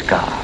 sky.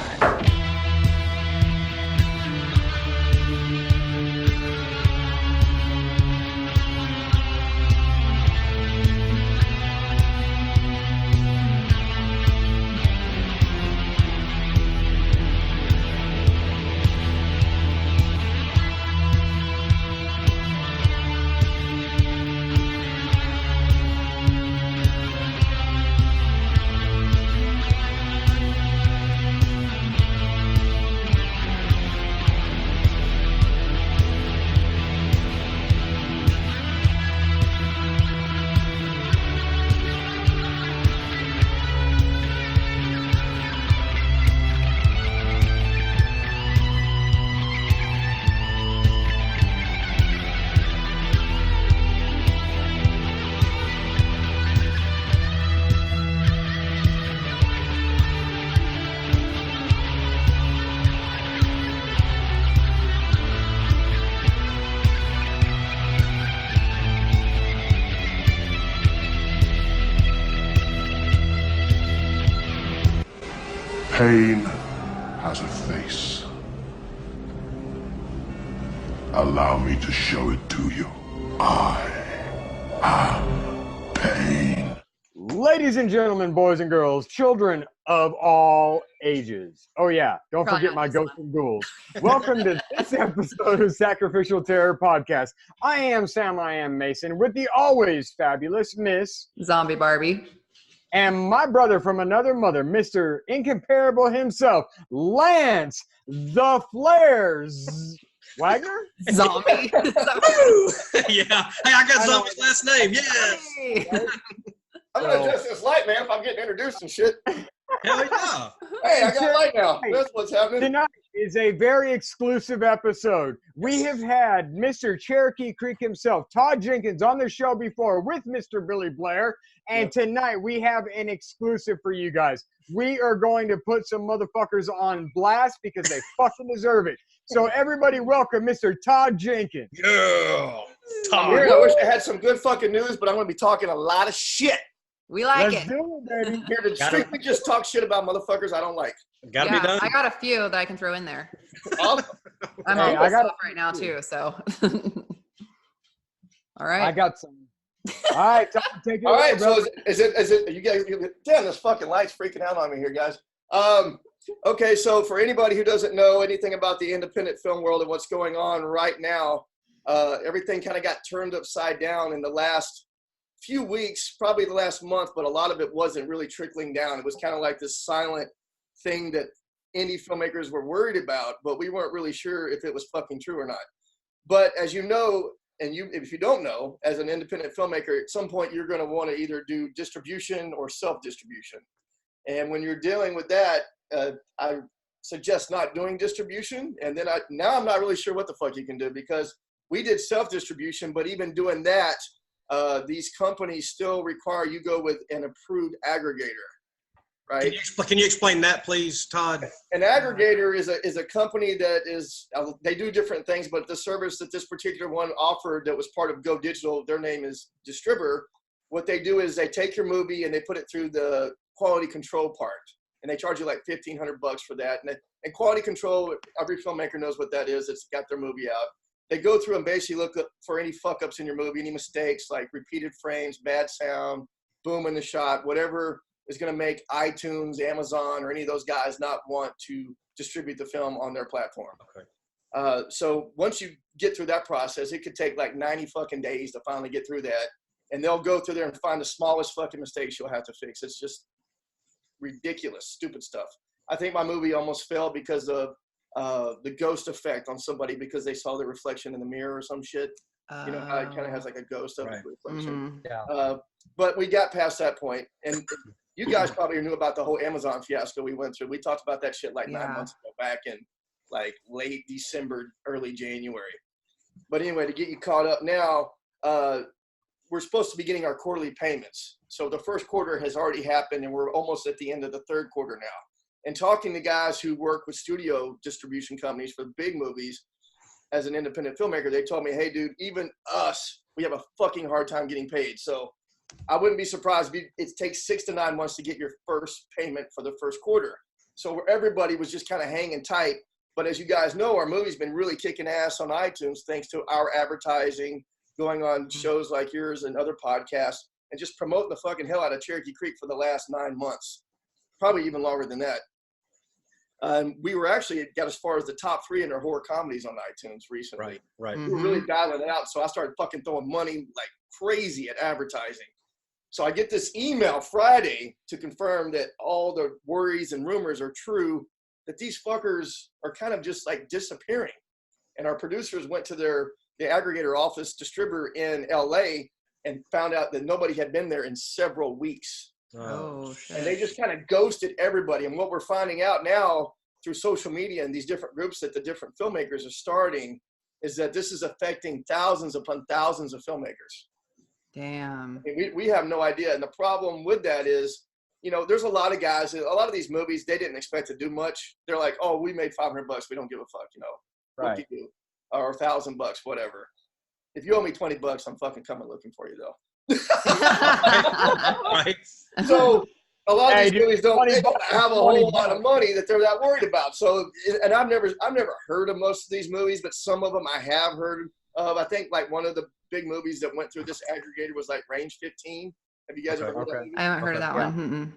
Pain has a face. Allow me to show it to you. I am pain. Ladies and gentlemen, boys and girls, children of all ages. Oh yeah, don't forget my ghosts and ghouls. Welcome to this episode of Sacrificial Terror Podcast. I am Sam, I am Mason, with the always fabulous Miss Zombie Barbie. And my brother from another mother, Mr. Incomparable himself, Lance the Flares Wagner? Zombie. Yeah. Hey, I got Zombie's last name. Yes. Hey. I'm going to adjust this light, man, if I'm getting introduced and shit. Hell yeah. Hey, I got light now. That's what's happening. Tonight is a very exclusive episode. We have had Mr. Cherokee Creek himself, Todd Jenkins, on the show before with Mr. Billy Blair. And tonight we have an exclusive for you guys. We are going to put some motherfuckers on blast because they fucking deserve it. So everybody welcome Mr. Todd Jenkins. Yeah. Todd. Here, I wish I had some good fucking news, but I'm going to be talking a lot of shit. We like Let's it. do it, baby. Here to strictly just talk shit about motherfuckers I don't like. Gotta be done. I got a few that I can throw in there. Awesome. I'm Hey, on I got stuff right now too, so. All right. I got some. All right, Todd, take it All away, right, so brother. is it, you guys, damn, this fucking light's freaking out on me here, guys. Okay, so for anybody who doesn't know anything about the independent film world and what's going on right now, everything kind of got turned upside down in the last few weeks, probably the last month, but a lot of it wasn't really trickling down. It was kind of like this silent thing that indie filmmakers were worried about, but we weren't really sure if it was fucking true or not. But as you know, and if you don't know, as an independent filmmaker, at some point you're going to want to either do distribution or self-distribution. And when you're dealing with that, I suggest not doing distribution. And then now I'm not really sure what the fuck you can do, because we did self-distribution, but even doing that, these companies still require you go with an approved aggregator, right? Can you explain that, please, Todd? An aggregator is a company that is, they do different things, but the service that this particular one offered that was part of GoDigital, their name is Distribber. What they do is they take your movie and they put it through the quality control part, and they charge you like $1,500 for that. And quality control, every filmmaker knows what that is. It's got their movie out. They go through and basically look for any fuck-ups in your movie, any mistakes like repeated frames, bad sound, boom in the shot, whatever is going to make iTunes, Amazon, or any of those guys not want to distribute the film on their platform. Okay. So once you get through that process, it could take like 90 fucking days to finally get through that. And they'll go through there and find the smallest fucking mistakes you'll have to fix. It's just ridiculous, stupid stuff. I think my movie almost failed because of the ghost effect on somebody because they saw the reflection in the mirror or some shit. You know how it kind of has like a ghost of reflection. Mm-hmm. Yeah. But we got past that point, and you guys probably knew about the whole Amazon fiasco we went through. We talked about that shit like 9 months ago, back in like late December, early January. But anyway, to get you caught up now, we're supposed to be getting our quarterly payments. So the first quarter has already happened, and we're almost at the end of the third quarter now. And talking to guys who work with studio distribution companies for big movies as an independent filmmaker, they told me, hey, dude, even us, we have a fucking hard time getting paid. So I wouldn't be surprised if it takes 6 to 9 months to get your first payment for the first quarter. So everybody was just kind of hanging tight. But as you guys know, our movie's been really kicking ass on iTunes thanks to our advertising, going on shows like yours and other podcasts, and just promoting the fucking hell out of Cherokee Creek for the last 9 months, probably even longer than that. We were actually got as far as the top 3 in our horror comedies on iTunes recently. Right. We were really dialing it out. So I started fucking throwing money like crazy at advertising. So I get this email Friday to confirm that all the worries and rumors are true, that these fuckers are kind of just like disappearing. And our producers went to the aggregator office, Distribber in LA, and found out that nobody had been there in several weeks. Oh, shit. And they just kind of ghosted everybody. And what we're finding out now through social media and these different groups that the different filmmakers are starting is that this is affecting thousands upon thousands of filmmakers. Damn. And we have no idea. And the problem with that is, you know, there's a lot of guys, a lot of these movies, they didn't expect to do much. They're like, oh, we made $500. We don't give a fuck, you know. What do you do? Or $1,000, whatever. If you owe me $20, I'm fucking coming looking for you, though. Right. So a lot of these movies don't have a whole lot of money that they're that worried about. So, and I've never heard of most of these movies, but some of them I have heard of. I think like one of the big movies that went through this aggregator was like Range 15. Have you guys ever heard of that movie? I haven't heard of that one. Mm-mm.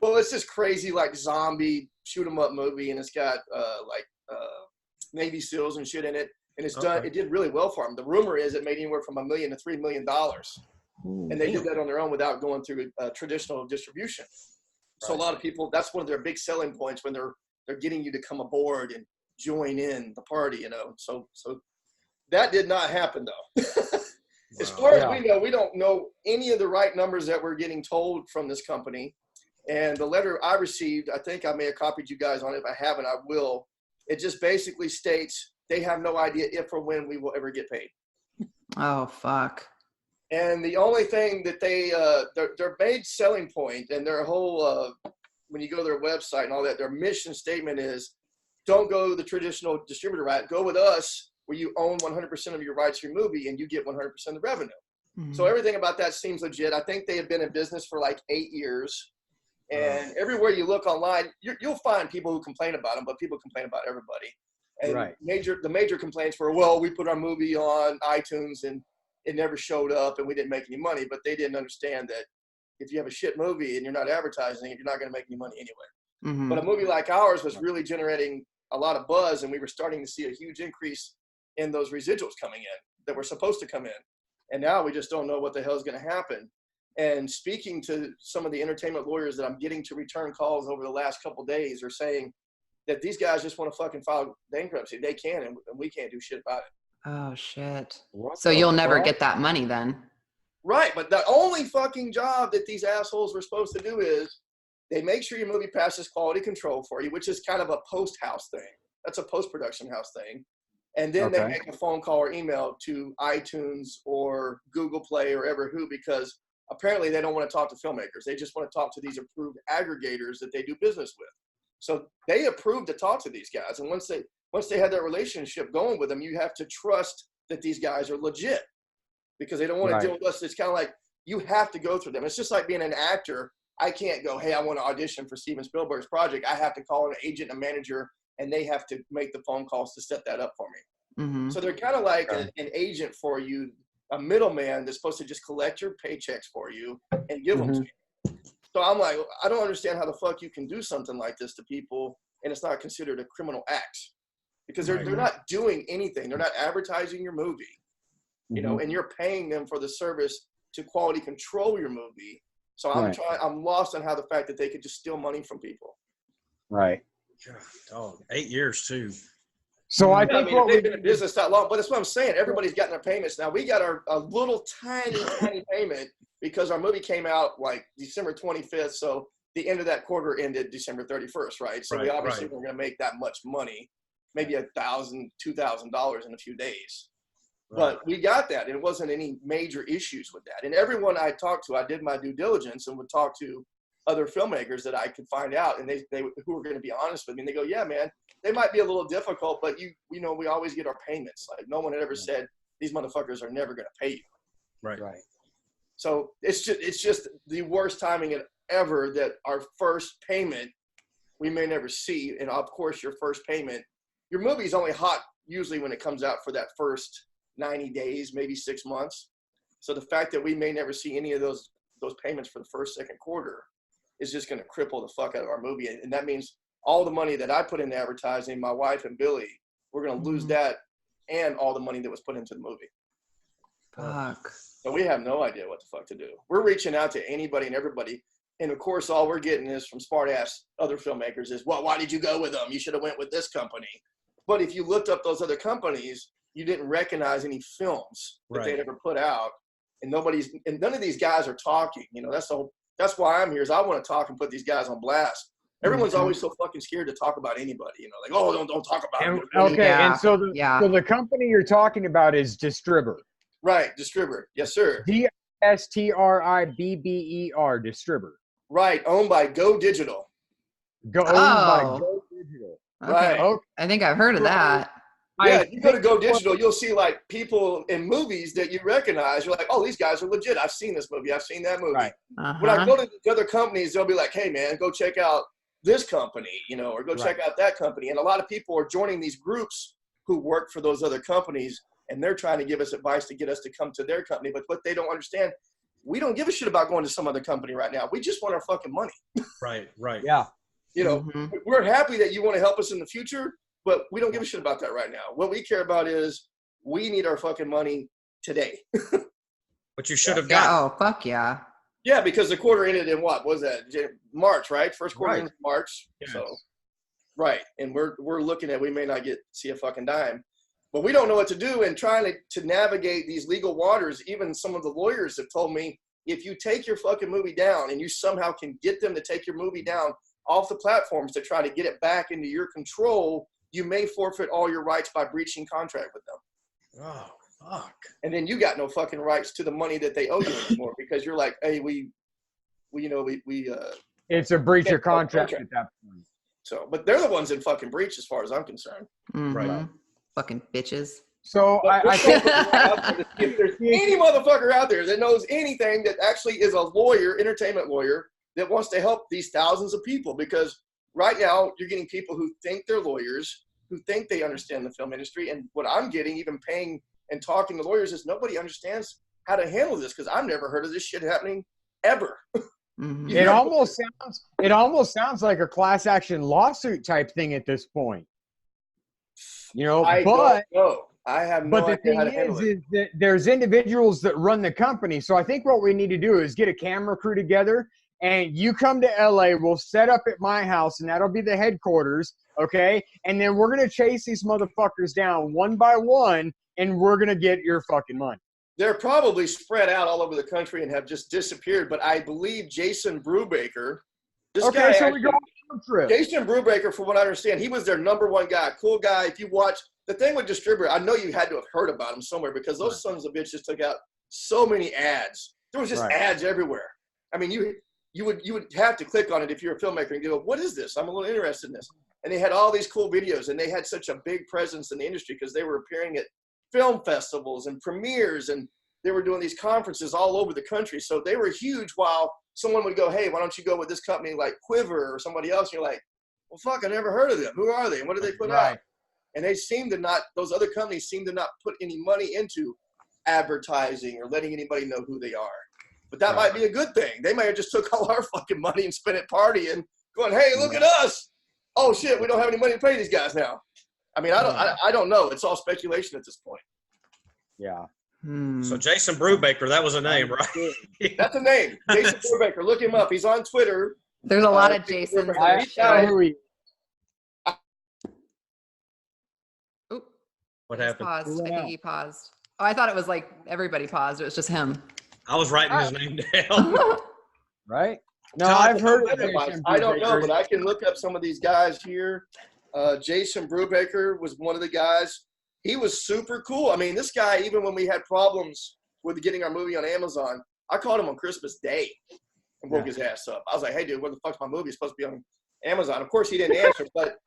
Well, it's this crazy like zombie shoot 'em up movie, and it's got Navy SEALs and shit in it, and it's done. It did really well for them. The rumor is it made anywhere from $1 million to $3 million, and they did that on their own without going through traditional distribution. So a lot of people, that's one of their big selling points when they're getting you to come aboard and join in the party, you know. So that did not happen though. As far as we know, we don't know any of the right numbers that we're getting told from this company. And the letter I received, I think I may have copied you guys on it. If I haven't, I will. It just basically states they have no idea if or when we will ever get paid. Oh, fuck. And the only thing that their main selling point and their whole, when you go to their website and all that, their mission statement is, don't go the traditional distributor route. Go with us, where you own 100% of your rights to your movie and you get 100% of the revenue. Mm-hmm. So everything about that seems legit. I think they have been in business for like 8 years. And everywhere you look online, you'll find people who complain about them, but people complain about everybody. And the major complaints were, well, we put our movie on iTunes and it never showed up and we didn't make any money. But they didn't understand that if you have a shit movie and you're not advertising it, you're not going to make any money anyway. Mm-hmm. But a movie like ours was really generating a lot of buzz, and we were starting to see a huge increase in those residuals coming in that were supposed to come in. And now we just don't know what the hell is going to happen. And speaking to some of the entertainment lawyers that I'm getting to return calls over the last couple of days are saying that these guys just want to fucking file bankruptcy. They can, and we can't do shit about it. Oh, shit. So you'll never get that money then. Right, but the only fucking job that these assholes were supposed to do is they make sure your movie passes quality control for you, which is kind of a post-house thing. That's a post-production house thing. And then they make a phone call or email to iTunes or Google Play or ever who, because apparently they don't want to talk to filmmakers. They just want to talk to these approved aggregators that they do business with. So they approve to talk to these guys. And once they have that relationship going with them, you have to trust that these guys are legit, because they don't want to deal with us. It's kind of like you have to go through them. It's just like being an actor. I can't go, hey, I want to audition for Steven Spielberg's project. I have to call an agent, a manager, and they have to make the phone calls to set that up for me. Mm-hmm. So they're kind of like an agent for you, a middleman that's supposed to just collect your paychecks for you and give them to you. So I'm like, I don't understand how the fuck you can do something like this to people and it's not considered a criminal act, because they're not doing anything. They're not advertising your movie, you know, and you're paying them for the service to quality control your movie. So I'm lost on how the fact that they could just steal money from people. Right. God, dog, 8 years too. So I think they've been in business that long, but that's what I'm saying. Everybody's gotten their payments now. We got a little tiny payment because our movie came out like December 25th. So the end of that quarter ended December 31st, right? So we obviously weren't going to make that much money, maybe $1,000, $2,000 in a few days. But we got that, and it wasn't any major issues with that. And everyone I talked to, I did my due diligence and would talk to other filmmakers that I could find out, and they who were going to be honest with me. And they go, yeah, man, they might be a little difficult, but you know, we always get our payments. Like no one had ever said these motherfuckers are never going to pay you. Right. So it's just the worst timing ever that our first payment we may never see. And of course, your first payment, your movie is only hot usually when it comes out for that first 90 days, maybe 6 months. So the fact that we may never see any of those payments for the first, second quarter is just going to cripple the fuck out of our movie. And that means all the money that I put into advertising, my wife and Billy, we're going to lose that and all the money that was put into the movie. Fuck. So we have no idea what the fuck to do. We're reaching out to anybody and everybody. And of course, all we're getting is from smart ass other filmmakers is, well, why did you go with them? You should have went with this company. But if you looked up those other companies, you didn't recognize any films that they'd ever put out. And none of these guys are talking. You know, that's why I'm here, is I want to talk and put these guys on blast. Everyone's always so fucking scared to talk about anybody. You know, like, oh, don't talk about it. Okay, Yeah. and so the company you're talking about is Distribber. Right, Distribber. Yes, sir. Distribber, Distribber. Right, owned by GoDigital. Owned by GoDigital. Okay. Right. Okay. I think I've heard of that. Yeah, you go to GoDigital, you'll see like people in movies that you recognize. You're like, oh, these guys are legit. I've seen this movie. I've seen that movie. Right. When I go to the other companies, they'll be like, hey, man, go check out this company, you know, or go check out that company. And a lot of people are joining these groups who work for those other companies, and they're trying to give us advice to get us to come to their company. But what they don't understand, we don't give a shit about going to some other company right now. We just want our fucking money. Right. Yeah. You know, we're happy that you want to help us in the future, but we don't give a shit about that right now. What we care about is we need our fucking money today. But you should have got. Oh, fuck yeah. Yeah, because the quarter ended in what was that? March, right? First quarter ended in March. Yes. So, right. And we're looking at, we may not see a fucking dime, but we don't know what to do. And trying to navigate these legal waters, even some of the lawyers have told me, if you take your fucking movie down and you somehow can get them to take your movie down off the platforms to try to get it back into your control, you may forfeit all your rights by breaching contract with them. Oh, fuck. And then you got no fucking rights to the money that they owe you anymore, because you're like, hey, It's a breach of contract at that point. So, but they're the ones in fucking breach as far as I'm concerned. Right. Fucking bitches. So I think if there's any motherfucker out there that knows anything that actually is a lawyer, entertainment lawyer, that wants to help these thousands of people, because right now you're getting people who think they're lawyers, who think they understand the film industry. And what I'm getting, even paying and talking to lawyers, is nobody understands how to handle this, because I've never heard of this shit happening ever. It almost sounds like a class action lawsuit type thing at this point. You know, I don't know. I have no idea how to handle it. But the thing is that there's individuals that run the company. So I think what we need to do is get a camera crew together, and you come to LA, we'll set up at my house, and that'll be the headquarters, okay? And then we're going to chase these motherfuckers down one by one, and we're going to get your fucking money. They're probably spread out all over the country and have just disappeared. But I believe Jason Brubaker, Jason Brubaker, from what I understand, he was their #1 guy, cool guy. If you watch the thing with Distribber, I know you had to have heard about him somewhere, because those sons of bitches took out so many ads. There was just ads everywhere. I mean, you would have to click on it if you're a filmmaker and go, what is this? I'm a little interested in this. And they had all these cool videos, and they had such a big presence in the industry because they were appearing at film festivals and premieres, and they were doing these conferences all over the country. So they were huge, while someone would go, hey, why don't you go with this company like Quiver or somebody else? And you're like, well, fuck, I never heard of them. Who are they? And what do they put out? And they seem to not, those other companies seem to not put any money into advertising or letting anybody know who they are. But that might be a good thing. They might have just took all our fucking money and spent it partying, going, hey, look at us. Oh, shit, we don't have any money to pay these guys now. I mean, I don't know. It's all speculation at this point. Yeah. So Jason Brubaker, that was a name, right? That's a name. Jason Brubaker. Look him up. He's on Twitter. There's a lot of Jasons. What happened? Paused. I think he paused. Oh, I thought it was like everybody paused. It was just him. I was writing his name down. Right? No, I've heard of Jason. I don't know, but I can look up some of these guys here. Jason Brubaker was one of the guys. He was super cool. I mean, this guy, even when we had problems with getting our movie on Amazon, I called him on Christmas Day and woke his ass up. I was like, hey, dude, where the fuck's my movie? It's supposed to be on Amazon. Of course, he didn't answer, but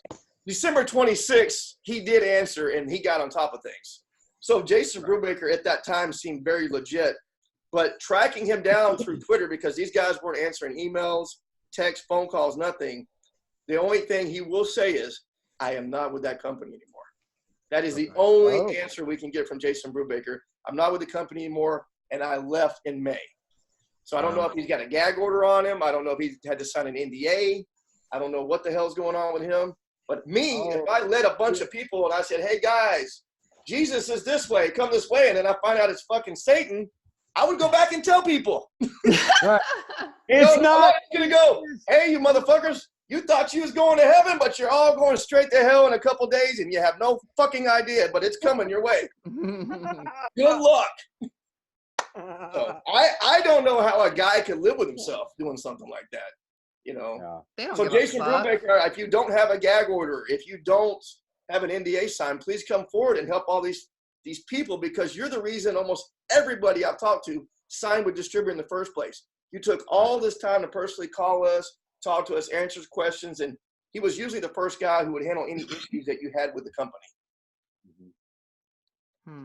December 26th, he did answer, and he got on top of things. So Jason Brubaker at that time seemed very legit, but tracking him down through Twitter, because these guys weren't answering emails, text, phone calls, nothing. The only thing he will say is, I am not with that company anymore. That is the only answer we can get from Jason Brubaker. I'm not with the company anymore, and I left in May. So I don't know if he's got a gag order on him. I don't know if he's had to sign an NDA. I don't know what the hell's going on with him. But me, if I led a bunch of people and I said, hey, guys, Jesus is this way, come this way, and then I find out it's fucking Satan, I would go back and tell people. Right. It's not going to go, hey, you motherfuckers, you thought you was going to heaven, but you're all going straight to hell in a couple days, and you have no fucking idea, but it's coming your way. Good luck. So I don't know how a guy could live with himself doing something like that, you know. Yeah. So Jason Brubaker, if you don't have a gag order, if you don't have an NDA signed, please come forward and help all these people, because you're the reason almost everybody I've talked to signed with Distribber in the first place. You took all this time to personally call us, talk to us, answer questions, and he was usually the first guy who would handle any issues that you had with the company.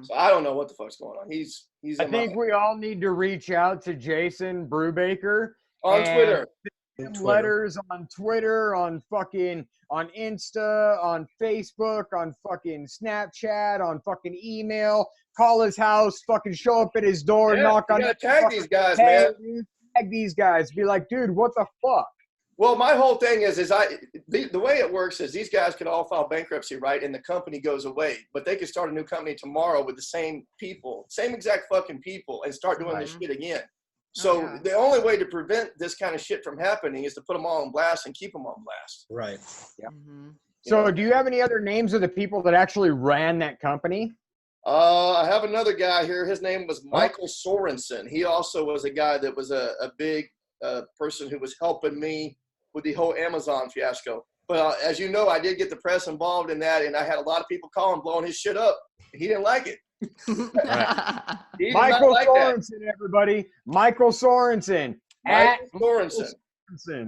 So I don't know what the fuck's going on. He's. I think we all need to reach out to Jason Brubaker on Twitter. Letters on Twitter, on Insta, on Facebook, on fucking Snapchat, on fucking email. Call his house, fucking show up at his door, knock on. You gotta tag these guys, man. Tag these guys. Be like, dude, what the fuck? Well, my whole thing is the way it works is these guys could all file bankruptcy, right? And the company goes away, but they could start a new company tomorrow with the same people, same exact fucking people, and start doing this shit again. So the only way to prevent this kind of shit from happening is to put them all on blast and keep them on blast. Right. Yeah. So do you have any other names of the people that actually ran that company? I have another guy here. His name was Michael Sorensen. He also was a guy that was a big person who was helping me with the whole Amazon fiasco. But as you know, I did get the press involved in that, and I had a lot of people calling, blowing his shit up. He didn't like it. Michael Sorensen, everybody. Michael Sorensen.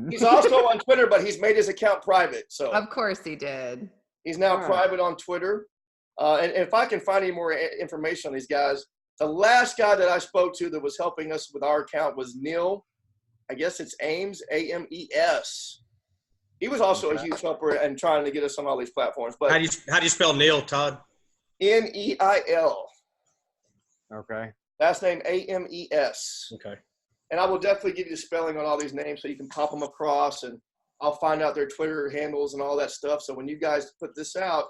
He's also on Twitter, but he's made his account private. So of course he did. He's now private on Twitter. And if I can find any more information on these guys, the last guy that I spoke to that was helping us with our account was Neil. I guess it's Ames, A-M-E-S. He was also a huge helper and trying to get us on all these platforms. But how do you spell Neil, Todd? N-E-I-L. Okay. Last name A-M-E-S. Okay. And I will definitely give you the spelling on all these names so you can pop them across, and I'll find out their Twitter handles and all that stuff. So when you guys put this out,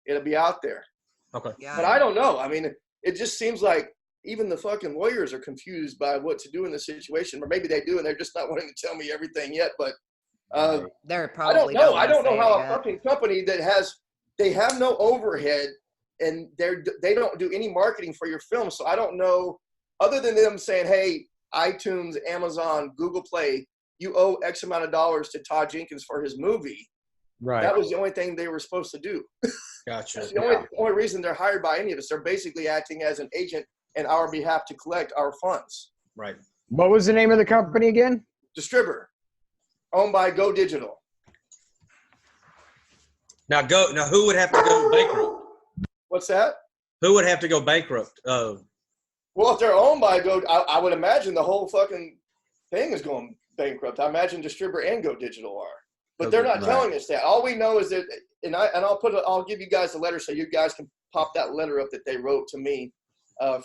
it'll be out there. Okay. Yeah. But I don't know. I mean, it just seems like even the fucking lawyers are confused by what to do in this situation, or maybe they do, and they're just not wanting to tell me everything yet. But they're probably. I don't know how a fucking company that they have no overhead and they don't do any marketing for your film. So I don't know, other than them saying, hey, iTunes, Amazon, Google Play, you owe X amount of dollars to Todd Jenkins for his movie. Right. That was the only thing they were supposed to do. Gotcha. That's the only reason they're hired by any of us. They're basically acting as an agent on our behalf to collect our funds. Right. What was the name of the company again? Distribber, owned by GoDigital. Now who would have to go bankrupt? What's that? Who would have to go bankrupt? Well, if they're owned by I would imagine the whole fucking thing is going bankrupt. I imagine Distribber and GoDigital are. But they're not telling us that. All we know is that, I'll give you guys the letter so you guys can pop that letter up that they wrote to me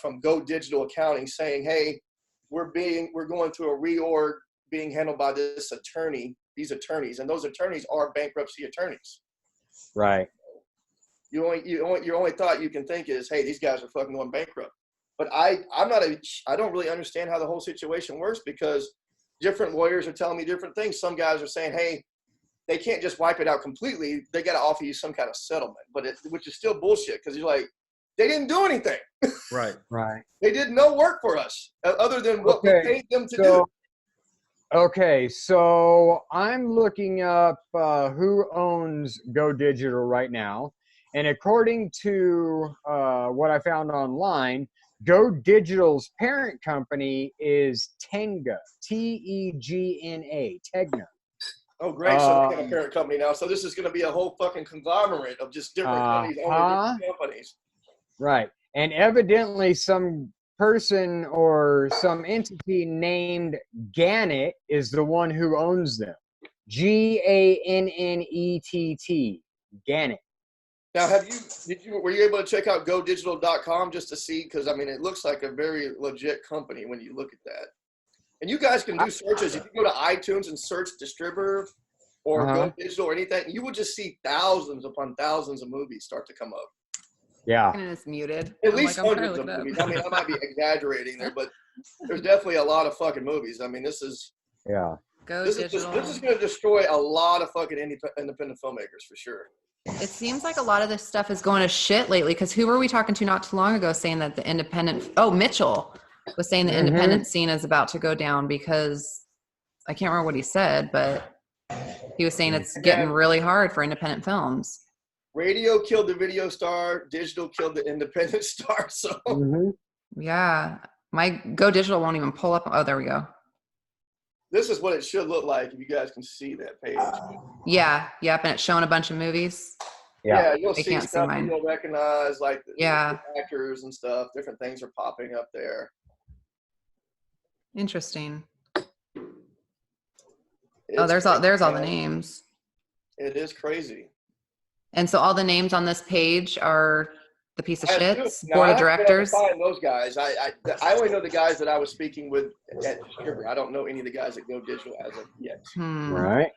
from GoDigital Accounting saying, hey, we're going through a reorg being handled by these attorneys, and those attorneys are bankruptcy attorneys. Right. Your only thought you can think is, hey, these guys are fucking going bankrupt. But I don't really understand how the whole situation works, because different lawyers are telling me different things. Some guys are saying, hey, they can't just wipe it out completely. They got to offer you some kind of settlement, which is still bullshit, because you're like, they didn't do anything. Right. Right. They did no work for us other than what we paid them to do. Okay, so I'm looking up who owns GoDigital right now. And according to what I found online, GoDigital's parent company is Tegna, T-E-G-N-A, Tegna. Oh, great. So they have a parent company now. So this is going to be a whole fucking conglomerate of just different companies owning different companies. Right. And evidently some person or some entity named Gannett is the one who owns them. GANNETT. Gannett. Now, were you able to check out GoDigital.com just to see? Because I mean, it looks like a very legit company when you look at that. And you guys can do searches. If you go to iTunes and search Distribber or GoDigital or anything, you will just see thousands upon thousands of movies start to come up. Yeah. And it's muted. At least hundreds of movies. I mean, I might be exaggerating there, but there's definitely a lot of fucking movies. I mean, this is this is going to destroy a lot of fucking independent filmmakers for sure. It seems like a lot of this stuff is going to shit lately, because who were we talking to not too long ago saying that the independent Mitchell was saying the independent scene is about to go down, because I can't remember what he said, but he was saying it's getting really hard for independent films. Radio killed the video star, digital killed the independent star. So yeah, my GoDigital won't even pull up. Oh, there we go. This is what it should look like if you guys can see that page. Yeah, yep, and it's showing a bunch of movies. Yeah, you'll see can't stuff see mine. you'll recognize, like the Yeah. actors and stuff. Different things are popping up there. Interesting. It's there's all the crazy, names. It is crazy. And so all the names on this page are the piece of shits, Now, board I of haven't been able to directors. find those guys. I only know the guys that I was speaking with at Distribber. I don't know any of the guys that go digital as of yet. Right.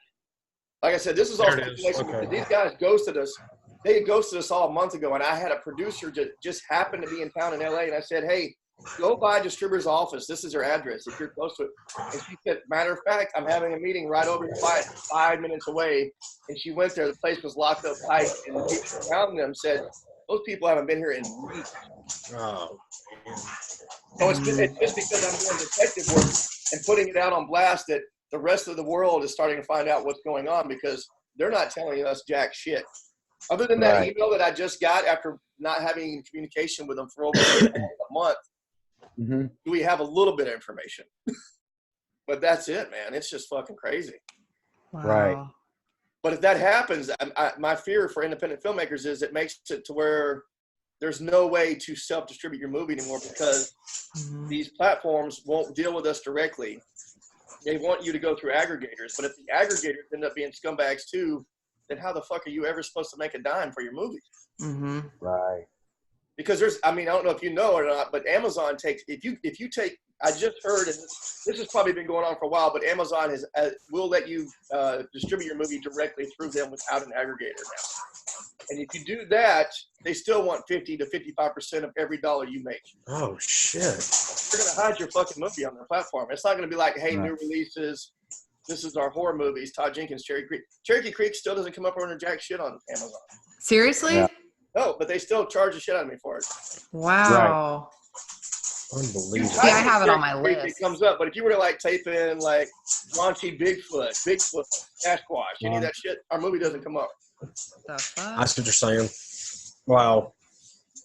Like I said, this is all There it is. speculation Okay. because these guys ghosted us. They had ghosted us all a month ago, and I had a producer just happened to be in town in LA, and I said, hey, go by Distribber's office. This is their address if you're close to it. And she said, matter of fact, I'm having a meeting right over here, 5 minutes away. And she went there. The place was locked up tight, and the people around them said, those people haven't been here in weeks. Oh. So it's just because I'm doing detective work and putting it out on blast that the rest of the world is starting to find out what's going on, because they're not telling us jack shit. Other than that email that I just got after not having communication with them for over a month, do we have a little bit of information. But that's it, man. It's just fucking crazy. Wow. Right. But if that happens, my fear for independent filmmakers is it makes it to where there's no way to self-distribute your movie anymore, because these platforms won't deal with us directly. They want you to go through aggregators. But if the aggregators end up being scumbags too, then how the fuck are you ever supposed to make a dime for your movie? Right. Because I don't know if you know or not, but Amazon takes, if you take, I just heard, and this has probably been going on for a while, but Amazon will let you distribute your movie directly through them without an aggregator now. And if you do that, they still want 50 to 55% of every dollar you make. Oh, shit. They're going to hide your fucking movie on their platform. It's not going to be like, hey, new releases. This is our horror movies. Todd Jenkins, Cherokee Creek. Cherokee Creek still doesn't come up under jack shit on Amazon. Seriously? Yeah. No, but they still charge the shit out of me for it. Wow. Unbelievable. See, I have it on my Cherokee Creek, list. It comes up, but if you were to like type in like raunchy Bigfoot, Sasquatch, any of that shit, our movie doesn't come up. The fuck? I see what you're saying. Wow.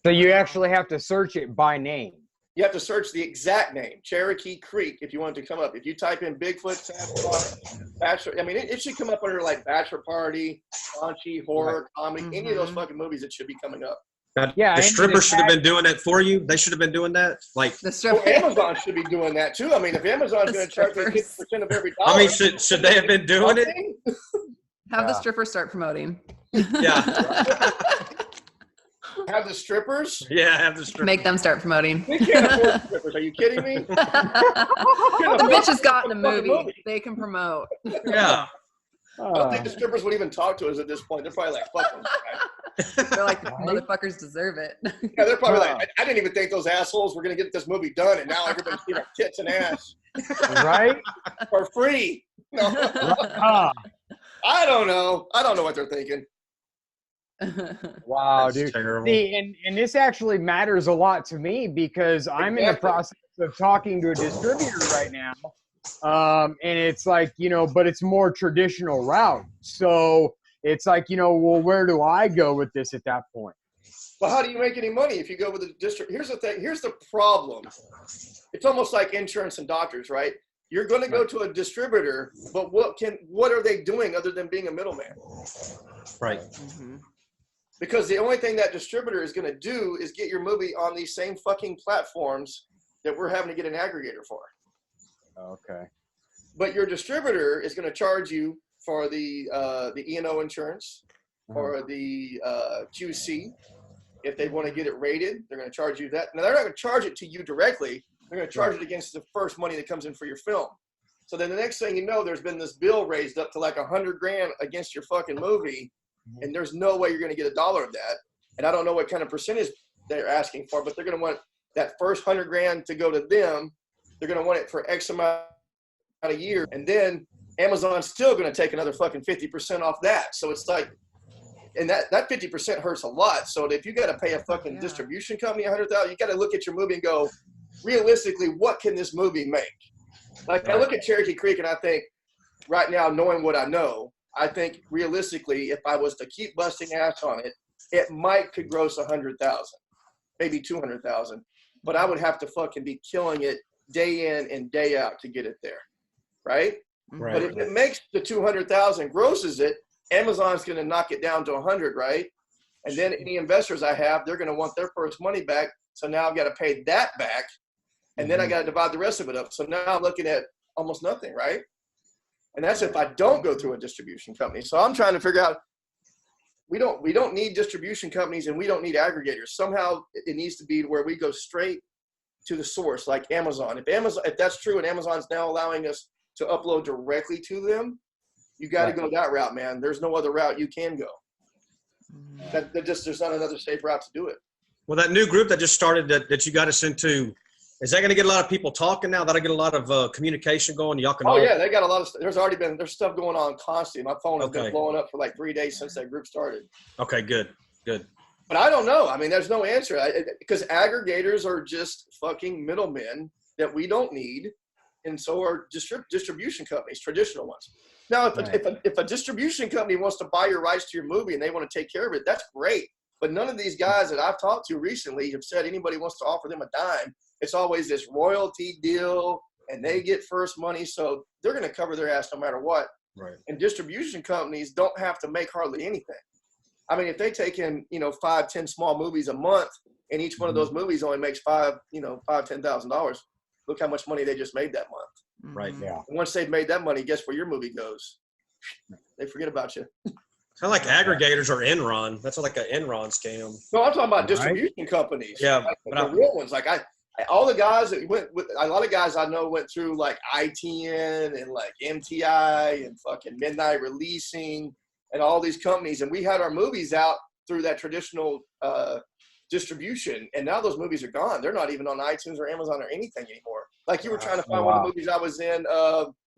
So you actually have to search it by name. You have to search the exact name, Cherokee Creek, if you want it to come up. If you type in Bigfoot, Sasquatch, Bachelor, it should come up under like Bachelor Party, raunchy, horror, comedy, any of those fucking movies, it should be coming up. Now, Yeah, the and stripper the should have been doing that for you. They should have been doing that. Like, The Well, stripper. Amazon should be doing that too. I mean, if Amazon's going to charge me 50% of every dollar. I mean, should they have been doing it? Have the stripper start promoting. Yeah. Have the strippers? Yeah, have the stripper. Make them start promoting. We can't afford strippers. Are you kidding me? The bitch has gotten a Fucking movie. They can promote. Yeah. I don't think the strippers would even talk to us at this point. They're probably like, fuck them. They're like, motherfuckers deserve it. Yeah, they're probably like, I didn't even think those assholes were going to get this movie done, and now everybody's seeing our tits and ass Right? for free. No. I don't know. I don't know what they're thinking. Wow, That's dude. terrible. See, and this actually matters a lot to me because I'm in the process of talking to a distributor right now. And it's like, but it's more traditional route. So it's like, well, where do I go with this at that point? Well, how do you make any money if you go with a district? Here's the thing. Here's the problem. It's almost like insurance and doctors, right? You're going to go to a distributor, but what are they doing other than being a middleman? Right. Because the only thing that distributor is going to do is get your movie on these same fucking platforms that we're having to get an aggregator for. Okay. But your distributor is going to charge you for the E&O insurance, for the QC. If they want to get it rated, they're going to charge you that. Now, they're not going to charge it to you directly. They're going to charge it against the first money that comes in for your film. So then the next thing you know, there's been this bill raised up to like $100,000 against your fucking movie, and there's no way you're going to get $1 of that. And I don't know what kind of percentage they're asking for, but they're going to want that first $100,000 to go to them. They're going to want it for X amount a year, and then Amazon's still going to take another fucking 50% off that. So it's like, and that 50% hurts a lot. So if you got to pay a fucking distribution company $100,000, you got to look at your movie and go, realistically, what can this movie make? Like, I look at Cherokee Creek and I think, right now, knowing what I know, I think realistically, if I was to keep busting ass on it, it could gross 100,000, maybe 200,000, but I would have to fucking be killing it day in and day out to get it there, right? But if it makes the 200,000, grosses it, Amazon's going to knock it down to 100, right? And then any investors I have, they're going to want their first money back. So now I've got to pay that back, and then I got to divide the rest of it up. So now I'm looking at almost nothing, right? And that's if I don't go through a distribution company. So I'm trying to figure out, we don't need distribution companies and we don't need aggregators. Somehow it needs to be where we go straight to the source, like Amazon. If that's true, and Amazon's now allowing us to upload directly to them, you got to go that route, man. There's no other route you can go. There's not another safe route to do it. Well, that new group that just started that you got us into, is that going to get a lot of people talking now? That'll get a lot of communication going. Y'all can. Oh yeah, they got a lot of. There's stuff going on constantly. My phone has been blowing up for like 3 days since that group started. Okay, good. But I don't know. I mean, there's no answer because aggregators are just fucking middlemen that we don't need, and so are distribution companies, traditional ones. Now, if a distribution company wants to buy your rights to your movie and they want to take care of it, that's great. But none of these guys that I've talked to recently have said anybody wants to offer them a dime. It's always this royalty deal, and they get first money, so they're going to cover their ass no matter what. Right. And distribution companies don't have to make hardly anything. I mean, if they take in, 5, 10 small movies a month, and each one of those movies only makes $10,000, look how much money they just made that month. Right. Yeah. And once they've made that money, guess where your movie goes? They forget about you. Kind of like aggregators or Enron. That's like an Enron scam. No, I'm talking about distribution companies. Yeah, like but the real ones. Like all the guys that went with, a lot of guys I know went through like ITN and like MTI and fucking Midnight Releasing and all these companies, and we had our movies out through that traditional distribution, and now those movies are gone. They're not even on iTunes or Amazon or anything anymore. Like you were trying to find one of the movies I was in,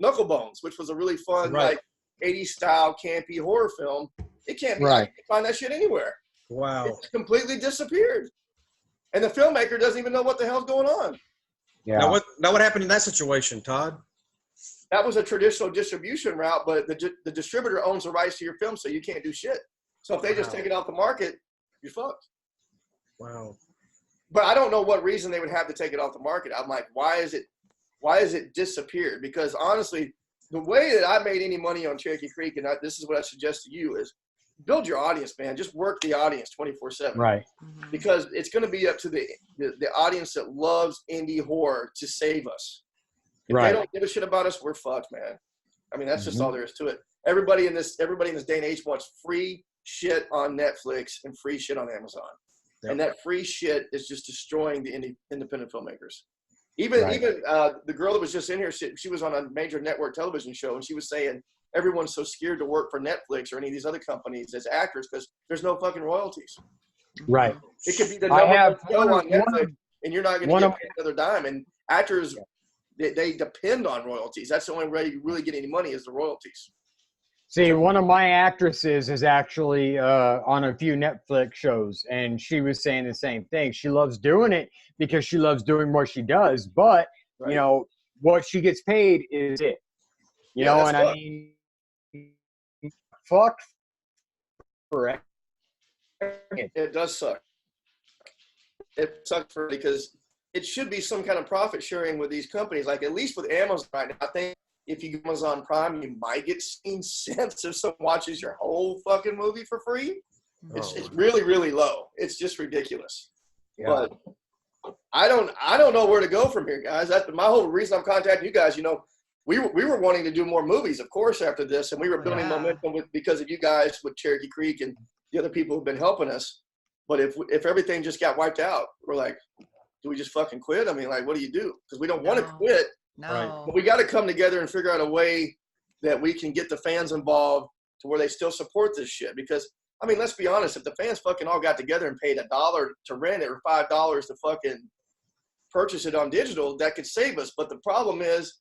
Knucklebones, which was a really fun like 80s style campy horror film. It can't be. You can't find that shit anywhere. Wow. It's completely disappeared. And the filmmaker doesn't even know what the hell's going on. Yeah. Now what happened in that situation, Todd? That was a traditional distribution route, but the distributor owns the rights to your film, so you can't do shit. So if they just take it off the market, you're fucked. Wow. But I don't know what reason they would have to take it off the market. I'm like, why is it disappeared? Because honestly, the way that I made any money on Cherokee Creek, and this is what I suggest to you, is build your audience, man. Just work the audience 24/7. Right. Because it's going to be up to the audience that loves indie horror to save us. If they don't give a shit about us, we're fucked, man. I mean, that's just all there is to it. Everybody in this day and age wants free shit on Netflix and free shit on Amazon. Yep. And that free shit is just destroying the independent filmmakers. Even the girl that was just in here, she was on a major network television show, and she was saying everyone's so scared to work for Netflix or any of these other companies as actors because there's no fucking royalties. Right. It could be the number one show on Netflix, and you're not going to get paid another dime. And actors, they depend on royalties. That's the only way you really get any money is the royalties. See, one of my actresses is actually on a few Netflix shows, and she was saying the same thing. She loves doing it because she loves doing what she does, but, what she gets paid is it. You know, and I mean, fuck for it. It does suck. It sucks because it should be some kind of profit sharing with these companies. Like at least with Amazon right now, I think if you go Amazon Prime, you might get 16 cents if someone watches your whole fucking movie for free. It's really, really low. It's just ridiculous. Yeah. But I don't know where to go from here, guys. That's my whole reason I'm contacting you guys. we were wanting to do more movies, of course, after this, and we were building momentum because of you guys with Cherokee Creek and the other people who've been helping us. But if everything just got wiped out, we're like, do we just fucking quit? I mean, like, what do you do? Because we don't want to quit. No. But we got to come together and figure out a way that we can get the fans involved to where they still support this shit. Because, I mean, let's be honest, if the fans fucking all got together and paid $1 to rent it or $5 to fucking purchase it on digital, that could save us. But the problem is,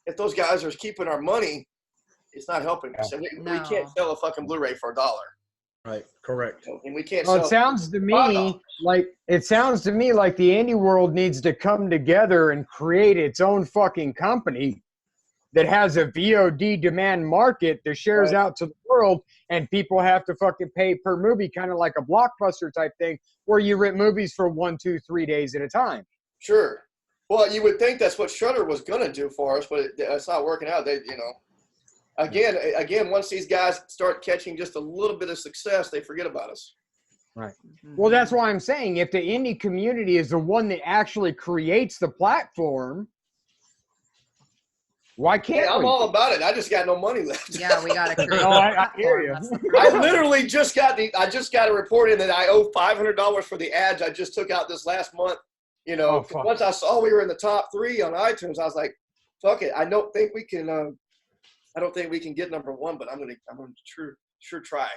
if those guys are keeping our money, it's not helping us. And we can't sell a fucking Blu-ray for $1. Right. Correct. And we can't Well, sell it sounds to me $5. like the indie world needs to come together and create its own fucking company that has a VOD demand market that shares out to the world, and people have to fucking pay per movie, kind of like a Blockbuster type thing, where you rent movies for 1, 2, 3 days at a time. Sure. Well, you would think that's what Shudder was going to do for us, but it's not working out. They, you know, again, once these guys start catching just a little bit of success, they forget about us. Right. Well, that's why I'm saying if the indie community is the one that actually creates the platform, why can't I'm all about it. I just got no money left. Yeah, we got to create. No, I hear you. I literally just got a report in that I owe $500 for the ads I just took out this last month. You know, once I saw we were in the top 3 on iTunes, I was like, "Fuck it! I don't think we can. I don't think we can get number 1, but I'm gonna sure try."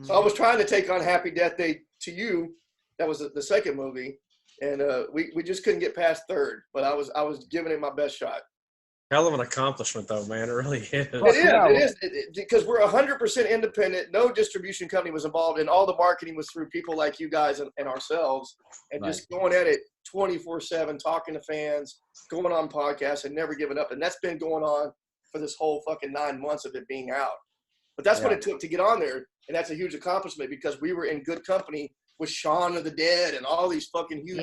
So I was trying to take on Happy Death Day to You. That was the second movie, and we just couldn't get past 3rd. But I was giving it my best shot. Hell of an accomplishment, though, man. It really is. It is because we're 100% independent. No distribution company was involved, and all the marketing was through people like you guys and ourselves, and just going at it 24/7, talking to fans, going on podcasts, and never giving up. And that's been going on for this whole fucking 9 months of it being out. But that's what it took to get on there, and that's a huge accomplishment because we were in good company with Shaun of the Dead and all these fucking huge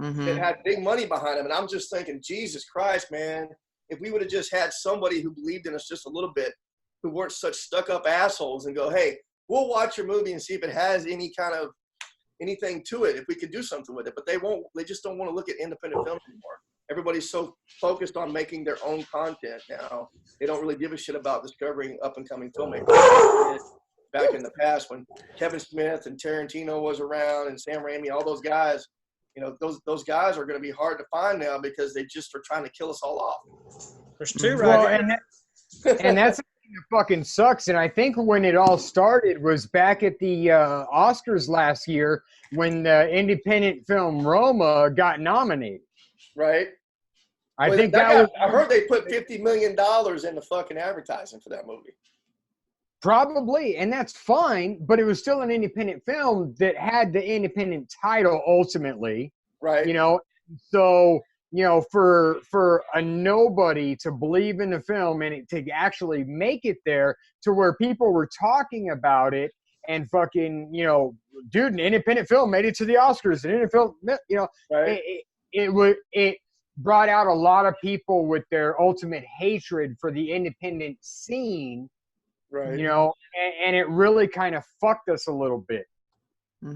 movies that had big money behind them. And I'm just thinking, Jesus Christ, man. If we would have just had somebody who believed in us just a little bit, who weren't such stuck-up assholes and go, hey, we'll watch your movie and see if it has any kind of anything to it, if we could do something with it. But they won't. They just don't want to look at independent films anymore. Everybody's so focused on making their own content now. They don't really give a shit about discovering up-and-coming filmmakers. Back in the past when Kevin Smith and Tarantino was around and Sam Raimi, all those guys, you know, those guys are going to be hard to find now because they just are trying to kill us all off. There's 2 right here. And that's the thing that fucking sucks. And I think when it all started was back at the Oscars last year when the independent film Roma got nominated. Right. I heard they put $50 million in the fucking advertising for that movie. Probably, and that's fine, but it was still an independent film that had the independent title ultimately. Right. You know, so, you know, for a nobody to believe in the film and it to actually make it there to where people were talking about it and fucking, you know, dude, an independent film made it to the Oscars. An independent film, you know, it brought out a lot of people with their ultimate hatred for the independent scene. Right. You know, and it really kind of fucked us a little bit.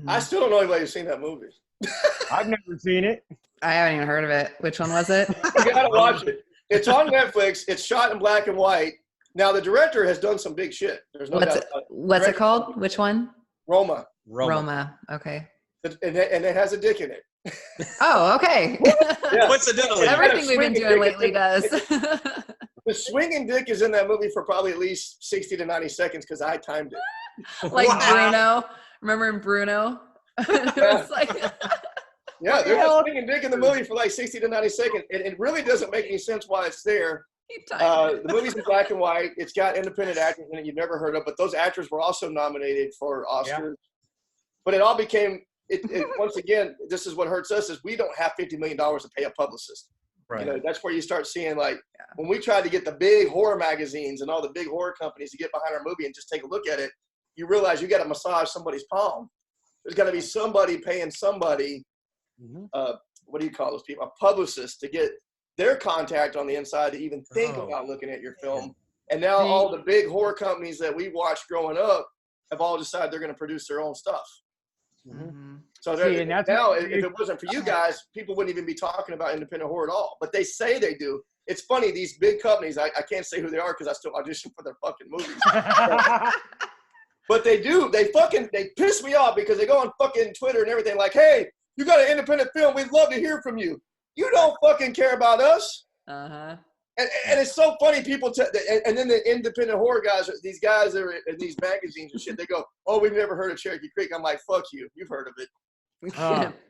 I still don't know anybody who's seen that movie. I've never seen it. I haven't even heard of it. Which one was it? You gotta watch it. It's on Netflix. It's shot in black and white. Now the director has done some big shit. There's no doubt about it. What's it called? Which one? Roma. Okay. And it has a dick in it. Oh, okay. Yeah. Coincidentally. Everything we've been doing lately does. The swinging dick is in that movie for probably at least 60 to 90 seconds because I timed it. Like Bruno. Remember in Bruno? It was like yeah, there's a swinging dick in the movie for like 60 to 90 seconds. It really doesn't make any sense why it's there. The movie's in black and white. It's got independent actors in it you've never heard of, but those actors were also nominated for Oscars. Yeah. But it all became, once again, this is what hurts us, is we don't have $50 million to pay a publicist. Right. You know, that's where you start seeing, like, when we tried to get the big horror magazines and all the big horror companies to get behind our movie and just take a look at it, you realize you got to massage somebody's palm. There's got to be somebody paying somebody, what do you call those people, a publicist, to get their contact on the inside to even think about looking at your film. And now all the big horror companies that we watched growing up have all decided they're going to produce their own stuff. So See, and that's now, what- if it wasn't for you guys, people wouldn't even be talking about independent horror at all. But they say they do. It's funny, these big companies, I can't say who they are because I still audition for their fucking movies. But they do. They piss me off because they go on fucking Twitter and everything like, hey, you got an independent film. We'd love to hear from you. You don't fucking care about us. Uh-huh. And it's so funny, people, and then the independent horror guys, these guys that are in these magazines and shit, they go, oh, we've never heard of Cherokee Creek. I'm like, fuck you. You've heard of it.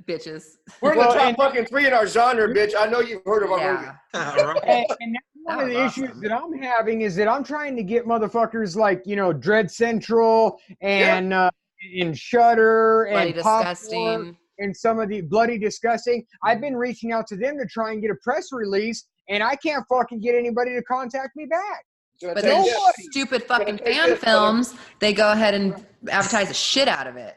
Bitches. We're in the top fucking 3 in our genre, bitch. I know you've heard of our movie. And that's one of the issues that I'm having is that I'm trying to get motherfuckers like, Dread Central and Shudder Bloody and Disgusting. Popcorn and some of the Bloody Disgusting. I've been reaching out to them to try and get a press release, and I can't fucking get anybody to contact me back. But then stupid fucking fan films, they go ahead and advertise the shit out of it.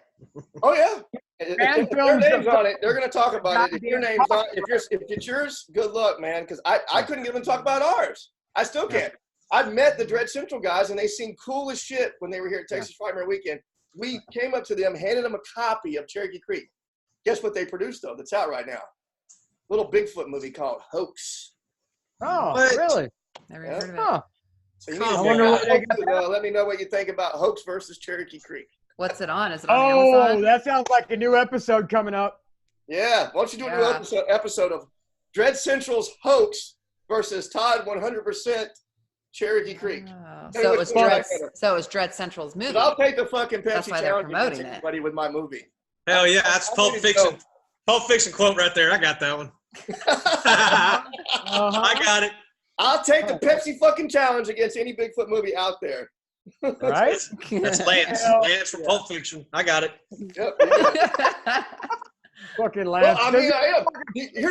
Oh yeah, if their name's on it, they're gonna talk about it. If your name's on, if it's yours, good luck, man. Because I couldn't even talk about ours. I still can't. I've met the Dread Central guys, and they seemed cool as shit when they were here at Texas Frightmare Weekend. We came up to them, handed them a copy of Cherokee Creek. Guess what they produced though? That's out right now. Little Bigfoot movie called Hoax. Oh, What? really? Never heard of it. Huh. So you need to let me know what you think about Hoax versus Cherokee Creek. What's it on? Is it on Oh, Amazon? that sounds like a new episode coming up. Yeah, why don't you do a new episode of Dread Central's Hoax versus Todd 100% Cherokee Creek. Oh, so it was Dread Central's movie. I'll take the fucking That's Pepsi why they're challenge promoting against it. anybody with my movie. Hell yeah, that's Pulp Fiction. Pulp Fiction quote right there. I got that one. I got it. I'll take the Pepsi fucking challenge against any Bigfoot movie out there. Right? That's Lance. Lance from Pulp Fiction. I got it. Yep. Fucking Lance. Well, I mean, I am.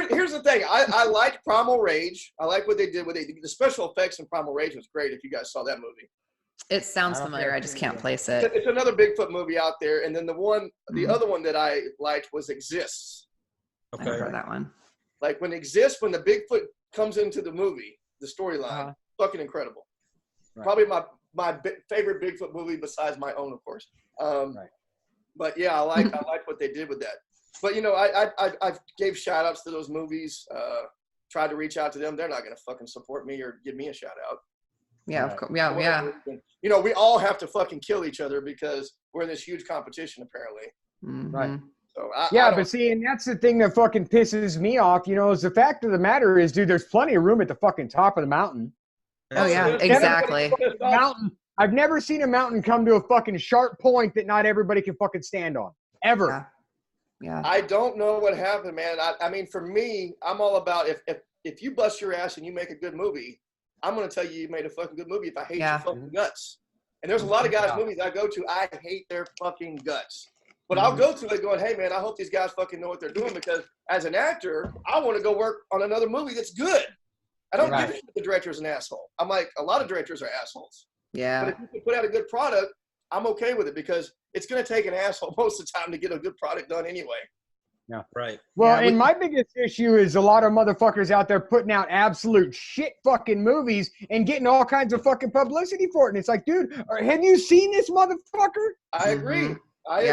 Here's the thing. I liked Primal Rage. I like what they did with it. The special effects in Primal Rage was great. If you guys saw that movie, It sounds familiar. I just can't place it. it's another Bigfoot movie out there. And then the other one that I liked was Exists. I never heard that one. Like when Exists, when the Bigfoot comes into the movie, the storyline, fucking incredible. Right. Probably my favorite Bigfoot movie besides my own, of course. But yeah, I like what they did with that. But I gave shout outs to those movies. Tried to reach out to them. They're not gonna fucking support me or give me a shout out. Yeah, of course. Yeah. We all have to fucking kill each other because we're in this huge competition apparently. Mm-hmm. Right. So but see, and that's the thing that fucking pisses me off, is the fact of the matter is, dude, there's plenty of room at the fucking top of the mountain. Oh yeah, exactly. Mountain. I've never seen a mountain come to a fucking sharp point that not everybody can fucking stand on. Ever. Yeah. I don't know what happened, man. I mean, for me, I'm all about if you bust your ass and you make a good movie, I'm gonna tell you made a fucking good movie if I hate your fucking guts. And there's a lot of guys' movies I go to, I hate their fucking guts. But I'll go to it going, hey man, I hope these guys fucking know what they're doing, because as an actor, I want to go work on another movie that's good. I don't give a shit if the director's an asshole. I'm like, a lot of directors are assholes. Yeah. But if you can put out a good product, I'm okay with it, because it's going to take an asshole most of the time to get a good product done anyway. Yeah. Right. Well, and my biggest issue is a lot of motherfuckers out there putting out absolute shit fucking movies and getting all kinds of fucking publicity for it. And it's like, dude, have you seen this motherfucker? I agree. I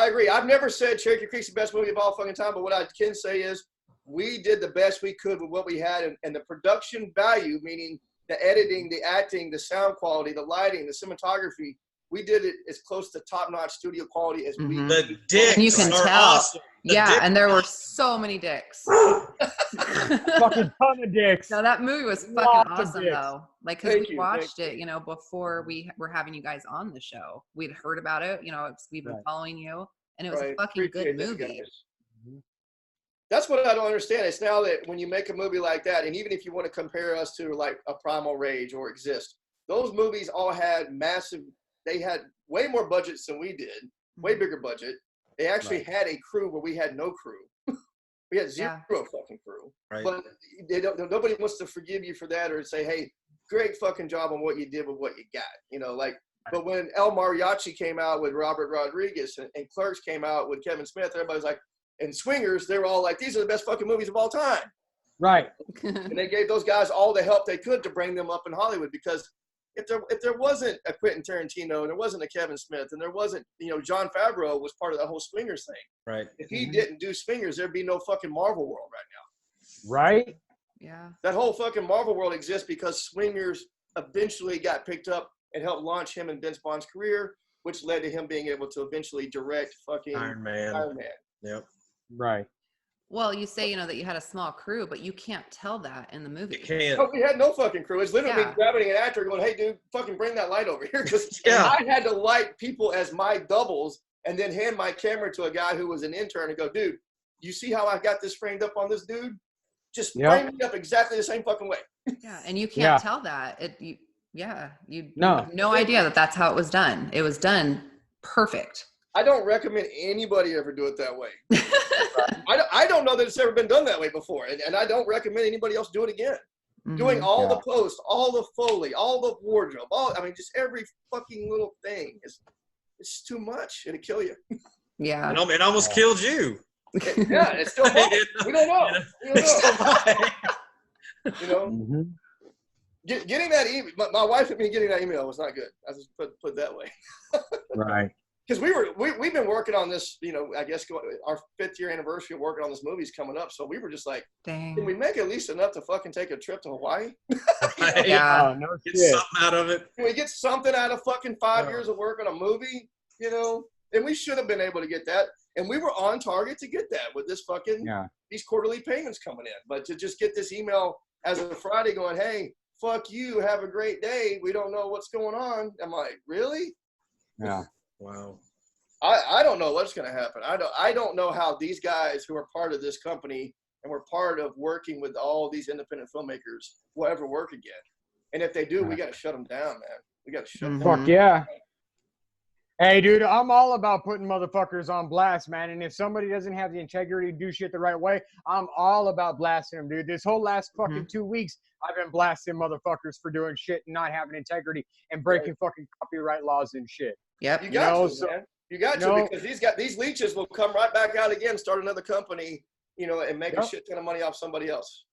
agree. I've never said Cherokee Creek's the best movie of all fucking time, but what I can say is we did the best we could with what we had, and the production value, meaning the editing, the acting, the sound quality, the lighting, the cinematography, we did it as close to top-notch studio quality as we The dicks and you can are tell. awesome. And there were so many dicks. Fucking ton of dicks. No, that movie was fucking Lots of awesome dicks. though. Like, cause we watched it, before we were having you guys on the show. We'd heard about it, we've been following you, and it was a fucking good movie. That's what I don't understand. It's now that when you make a movie like that, and even if you want to compare us to like a Primal Rage or Exist, those movies all had they had way more budgets than we did, way bigger budget. They actually had a crew where we had no crew. We had zero fucking crew. Right. But nobody wants to forgive you for that or say, hey, great fucking job on what you did with what you got. But when El Mariachi came out with Robert Rodriguez and Clerks came out with Kevin Smith, everybody's like, and Swingers, they were all like, these are the best fucking movies of all time. Right. And they gave those guys all the help they could to bring them up in Hollywood, because if there wasn't a Quentin Tarantino and there wasn't a Kevin Smith and there wasn't, Jon Favreau was part of that whole Swingers thing. Right. If he didn't do Swingers, there'd be no fucking Marvel world right now. Right? Yeah. That whole fucking Marvel world exists because Swingers eventually got picked up and helped launch him and Vince Vaughn's career, which led to him being able to eventually direct fucking Iron Man. Yep. Right. Well, you say, that you had a small crew, but you can't tell that in the movie. You can't. No, we had no fucking crew. It's literally Yeah. me grabbing an actor going, hey, dude, fucking bring that light over here. Because Yeah. I had to light people as my doubles and then hand my camera to a guy who was an intern and go, dude, you see how I got this framed up on this dude? Just frame it up exactly the same fucking way. Yeah, and you can't tell that. You have no idea that that's how it was done. It was done perfect. I don't recommend anybody ever do it that way. I don't know that it's ever been done that way before, and I don't recommend anybody else do it again. Mhm. Doing all the post, all the Foley, all the wardrobe, just every fucking little thing it's too much. It'll kill you. Yeah. And it almost killed you. Yeah, it's still we don't know. Getting that email, my wife and me getting that email was not good. I just put it that way. Right. Because we've been working on this, I guess our 5th year anniversary of working on this movie's coming up. So we were just like, Dang. can we make at least enough to fucking take a trip to Hawaii? Yeah. Oh, no Get shit. something out of it. Can we get something out of fucking 5 years of work on a movie? And we should have been able to get that. And we were on target to get that with this fucking, these quarterly payments coming in. But to just get this email as of Friday going, hey, fuck you, have a great day. We don't know what's going on. I'm like, really? Yeah. Wow. I don't know what's going to happen. I don't know how these guys who are part of this company and were part of working with all these independent filmmakers will ever work again. And if they do, we got to shut them down, man. We got to shut them down. Fuck yeah. Hey, dude, I'm all about putting motherfuckers on blast, man. And if somebody doesn't have the integrity to do shit the right way, I'm all about blasting them, dude. This whole last fucking 2 weeks, I've been blasting motherfuckers for doing shit and not having integrity and breaking fucking copyright laws and shit. Yep. You got to, man. You got to, because these leeches will come right back out again, start another company, and make a shit ton of money off somebody else.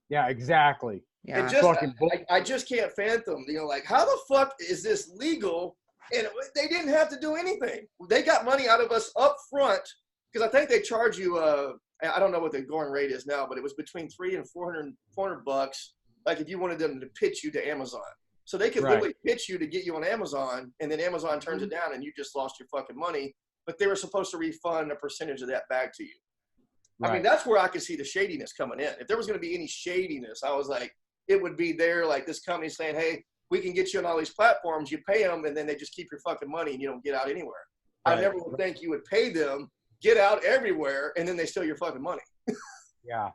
Yeah, exactly. Yeah. And just, I just can't fathom, like, how the fuck is this legal? And they didn't have to do anything. They got money out of us up front, because I think they charge you, I don't know what the going rate is now, but it was between $300 and $400, like if you wanted them to pitch you to Amazon. So they could literally pitch you to get you on Amazon, and then Amazon turns it down and you just lost your fucking money. But they were supposed to refund a percentage of that back to you. Right. I mean, that's where I could see the shadiness coming in. If there was going to be any shadiness, I was like, it would be there, like this company saying, hey, we can get you on all these platforms, you pay them, and then they just keep your fucking money and you don't get out anywhere. Right. I never would think you would pay them, get out everywhere, and then they steal your fucking money. Yeah.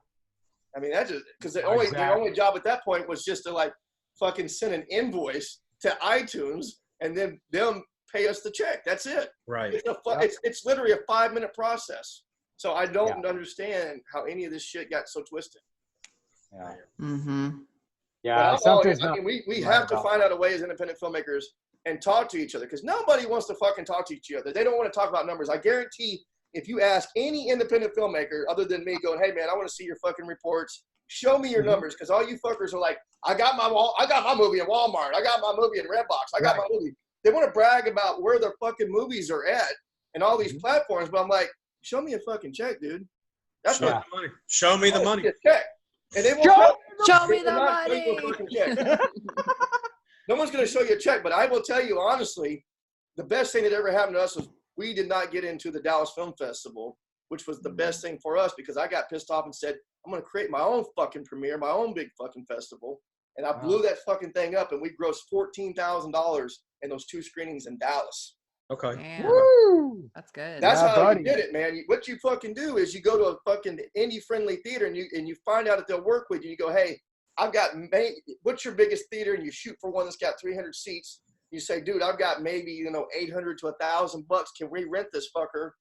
I mean, that just, because the only job at that point was just to like fucking send an invoice to iTunes and then them pay us the check. That's it. Right. It's literally a 5-minute process. So I don't understand how any of this shit got so twisted. Yeah. Mm-hmm. Yeah. We have to find out a way as independent filmmakers and talk to each other, because nobody wants to fucking talk to each other. They don't want to talk about numbers. I guarantee if you ask any independent filmmaker other than me going, hey man, I want to see your fucking reports. Show me your numbers, because all you fuckers are like, I got my movie in Walmart. I got my movie in Redbox. I got my movie. They want to brag about where their fucking movies are at and all these platforms, but I'm like, show me a fucking check, dude. That's what money. Show me the money. Check. And they won't show me the money. No one's going to show you a check, but I will tell you honestly, the best thing that ever happened to us was we did not get into the Dallas Film Festival, which was the best thing for us, because I got pissed off and said, I'm going to create my own fucking premiere, my own big fucking festival. And I blew that fucking thing up, and we grossed $14,000 in those 2 screenings in Dallas. Okay. Damn. Woo! That's good. That's how you did it, man. What you fucking do is you go to a fucking indie-friendly theater, and you find out if they'll work with you. You go, hey, what's your biggest theater? And you shoot for one that's got 300 seats. You say, dude, I've got maybe, $800 to $1,000. Can we rent this fucker,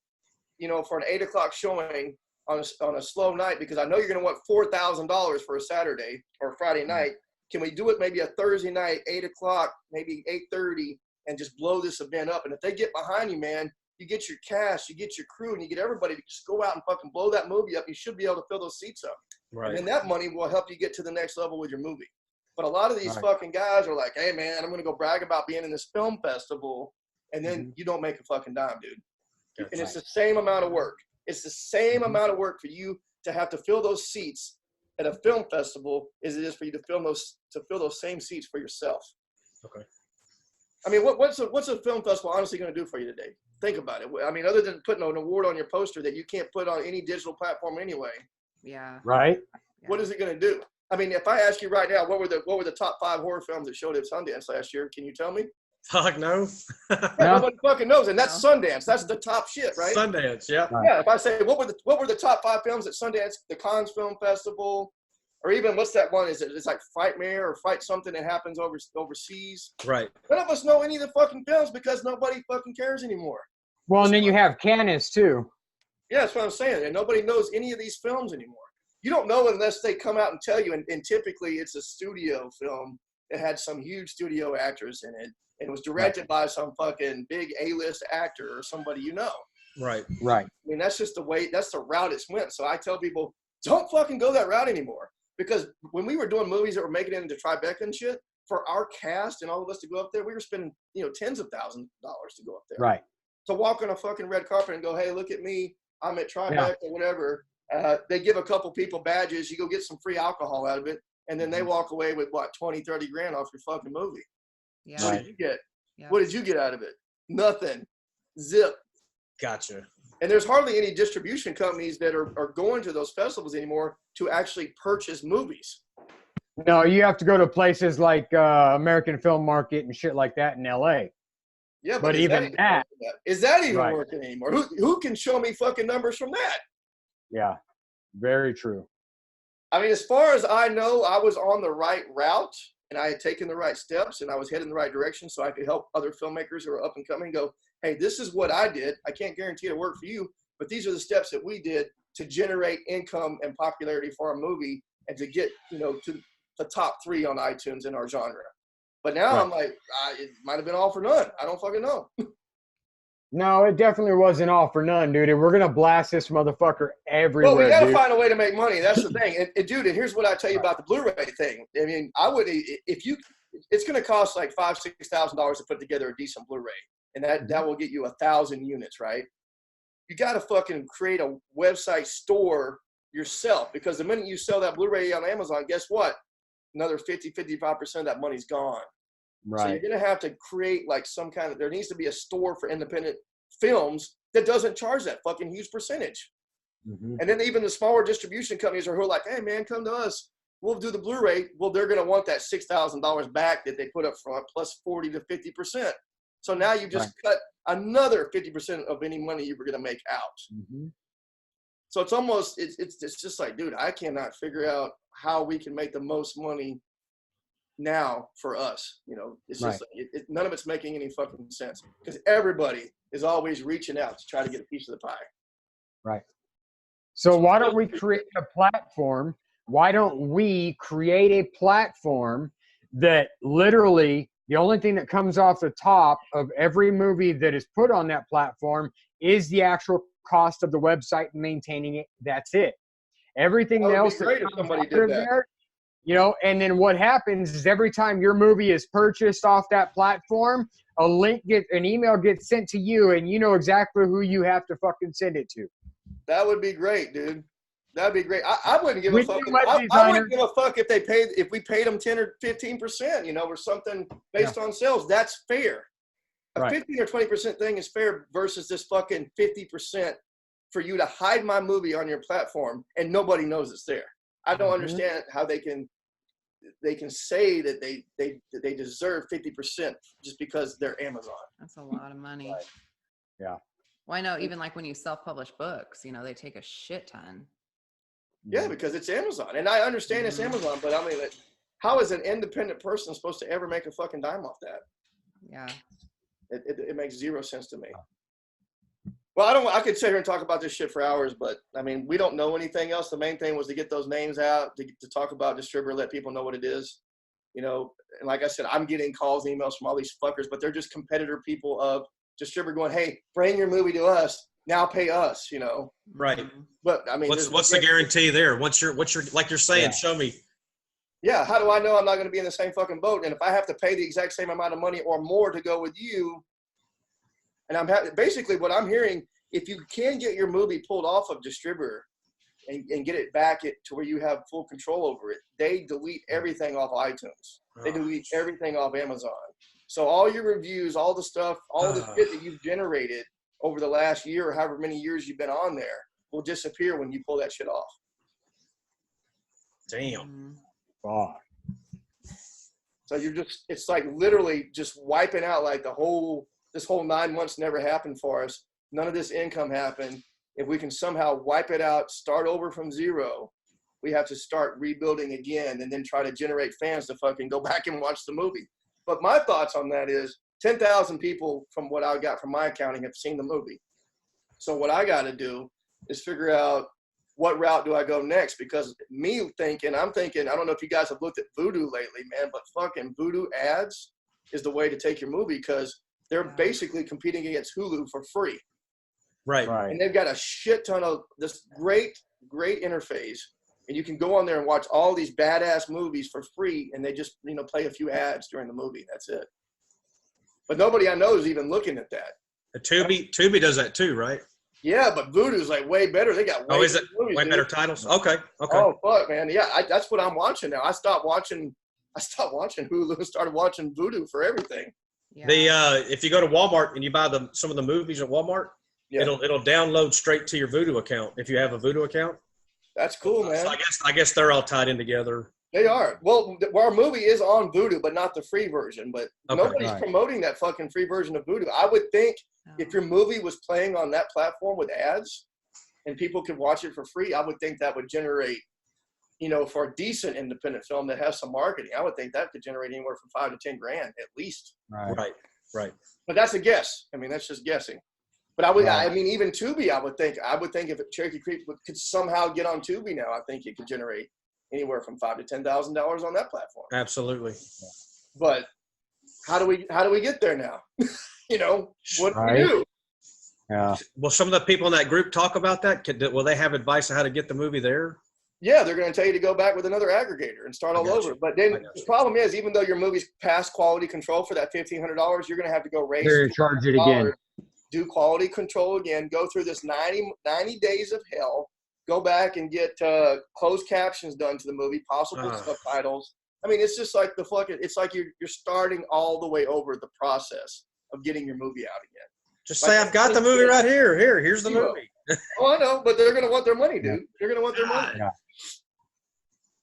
for an 8 o'clock showing on a slow night? Because I know you're going to want $4,000 for a Saturday or a Friday night. Can we do it maybe a Thursday night, 8 o'clock, maybe 8:30, and just blow this event up? And if they get behind you, man, you get your cast, you get your crew, and you get everybody to just go out and fucking blow that movie up. You should be able to fill those seats up. Right. And then that money will help you get to the next level with your movie. But a lot of these Right. fucking guys are like, hey, man, I'm going to go brag about being in this film festival. And then you don't make a fucking dime, dude. And it's the same amount of work. It's the same amount of work for you to have to fill those seats at a film festival as it is for you to fill those same seats for yourself. Okay. I mean, what's a film festival honestly going to do for you today? Think about it. I mean, other than putting an award on your poster that you can't put on any digital platform anyway. Yeah. Right. What is it going to do? I mean, if I ask you right now, what were the top 5 horror films that showed at Sundance last year? Can you tell me? Fuck no. Yeah, nobody fucking knows, and that's Sundance. That's the top shit, right? Sundance, yeah. Yeah. If I say what were the top 5 films at Sundance, the Cannes Film Festival, or even what's that one? It's like Frightmare or Fright something that happens overseas. Right. None of us know any of the fucking films because nobody fucking cares anymore. Well, and then you have Canis too. Yeah, that's what I'm saying. And nobody knows any of these films anymore. You don't know unless they come out and tell you. And typically it's a studio film that had some huge studio actors in it. And it was directed by some fucking big A-list actor or somebody you know. Right. Right. I mean, that's just that's the route it's went. So I tell people, don't fucking go that route anymore. Because when we were doing movies that were making it into Tribeca and shit, for our cast and all of us to go up there, we were spending, tens of thousands of dollars to go up there. Right. To walk on a fucking red carpet and go, hey, look at me, I'm at Tribeca or whatever. They give a couple people badges, you go get some free alcohol out of it, and then they walk away with, 20, 30 grand off your fucking movie. Yeah. What did you get? Yeah. What did you get out of it? Nothing. Zip. Gotcha. And there's hardly any distribution companies that are going to those festivals anymore to actually purchase movies. No, you have to go to places like American Film Market and shit like that in LA. Yeah, But is even that, is that even Right. working anymore? Who can show me fucking numbers from that? yeah, very true. I mean, as far as I know, I was on the right route and I had taken the right steps and I was heading in the right direction so I could help other filmmakers who are up and coming go, hey, this is what I did. I can't guarantee it'll work for you, but these are the steps that we did to generate income and popularity for our movie and to get, to the top 3 on iTunes in our genre. But now I'm like, it might have been all for none. I don't fucking know. No, it definitely wasn't all for none, dude. And we're gonna blast this motherfucker everywhere. Well, we got to dude. find a way to make money. That's the thing. And dude, and here's what I tell you about the Blu-ray thing. I mean, it's going to cost like $5,000, $6,000 to put together a decent Blu-ray. And that will get you 1,000 units, right? You got to fucking create a website store yourself because the minute you sell that Blu-ray on Amazon, guess what? Another 55% of that money's gone. Right. So you're going to have to create like there needs to be a store for independent films that doesn't charge that fucking huge percentage. Mm-hmm. And then even the smaller distribution companies who are like, hey man, come to us. We'll do the Blu-ray. Well, they're going to want that $6,000 back that they put up front plus 40 to 50%. So now you just cut another 50% of any money you were going to make out. Mm-hmm. So it's almost, it's just like, dude, I cannot figure out how we can make the most money now for us. It's just none of it's making any fucking sense because everybody is always reaching out to try to get a piece of the pie. Right. So why don't we create a platform? Why don't we create a platform that literally the only thing that comes off the top of every movie that is put on that platform is the actual cost of the website and maintaining it. That's it. Everything else that great if comes somebody out did of that. there, and then what happens is every time your movie is purchased off that platform, an email gets sent to you and you know exactly who you have to fucking send it to. That would be great, dude. That'd be great. I wouldn't give a fuck. Web I wouldn't give a fuck if we paid them 10 or 15%, or something based on sales. That's fair. A 15 or 20% thing is fair versus this fucking 50% for you to hide my movie on your platform and nobody knows it's there. I don't understand how they can say that they deserve 50% just because they're Amazon. That's a lot of money. Right. Yeah. Well, I know even like when you self-publish books, they take a shit ton. Yeah, because it's Amazon. And I understand it's Amazon, but I mean, how is an independent person supposed to ever make a fucking dime off that? Yeah. It makes zero sense to me. Well, I could sit here and talk about this shit for hours, but I mean, we don't know anything else. The main thing was to get those names out, to talk about Distribber, let people know what it is. And like I said, I'm getting calls, emails from all these fuckers, but they're just competitor people of Distribber going, hey, bring your movie to us. Now pay us, Right. But I mean, what's the guarantee there? What's your like you're saying? Yeah. Show me. Yeah, how do I know I'm not going to be in the same fucking boat? And if I have to pay the exact same amount of money or more to go with you, and basically what I'm hearing, if you can get your movie pulled off of Distribber and get it back to where you have full control over it, they delete everything off iTunes. They delete everything off Amazon. So all your reviews, all the stuff, all the shit that you've generated over the last year or however many years you've been on there will disappear when you pull that shit off. Damn. Fuck. So it's like literally just wiping out like this whole 9 months never happened for us. None of this income happened. If we can somehow wipe it out, start over from zero, we have to start rebuilding again and then try to generate fans to fucking go back and watch the movie. But my thoughts on that is 10,000 people from what I got from my accounting have seen the movie. So what I got to do is figure out what route do I go next? Because I'm thinking, I don't know if you guys have looked at Vudu lately, man, but fucking Vudu ads is the way to take your movie because they're basically competing against Hulu for free. Right. And they've got a shit ton of this great interface. And you can go on there and watch all these badass movies for free. And they just, play a few ads during the movie. That's it. But nobody I know is even looking at that. Tubi does that too, right? Yeah, but Vudu's like way better. They got way better movies, way better titles? Okay. Oh fuck, man. Yeah, that's what I'm watching now. I stopped watching Hulu and started watching Vudu for everything. Yeah. If you go to Walmart and you buy some of the movies at Walmart, it'll download straight to your Vudu account if you have a Vudu account. That's cool, man. So I guess they're all tied in together. They are. Well, our movie is on Vudu, but not the free version. But nobody's promoting that fucking free version of Vudu. I would think if your movie was playing on that platform with ads and people could watch it for free, I would think that would generate, for a decent independent film that has some marketing, I would think that could generate anywhere from $5 to 10 grand at least. Right. But that's a guess. I mean, that's just guessing. But even Tubi, I would think if Cherokee Creek could somehow get on Tubi now, I think it could generate anywhere from $5,000 to $10,000 on that platform. Absolutely. But how do we get there now? What do we do? Yeah. Will some of the people in that group talk about that? Will they have advice on how to get the movie there? Yeah, they're going to tell you to go back with another aggregator and start all over. But then the problem is, even though your movie's past quality control for that $1,500, you're going to have to go raise. They're going to charge it again. Do quality control again. Go through this 90 days of hell. Go back and get closed captions done to the movie, possible subtitles. I mean, it's just like it's like you're starting all the way over the process of getting your movie out again. Just say, I've got the movie right here. Here's the movie. Oh, I know, but they're going to want their money, dude. They're going to want their money. Yeah.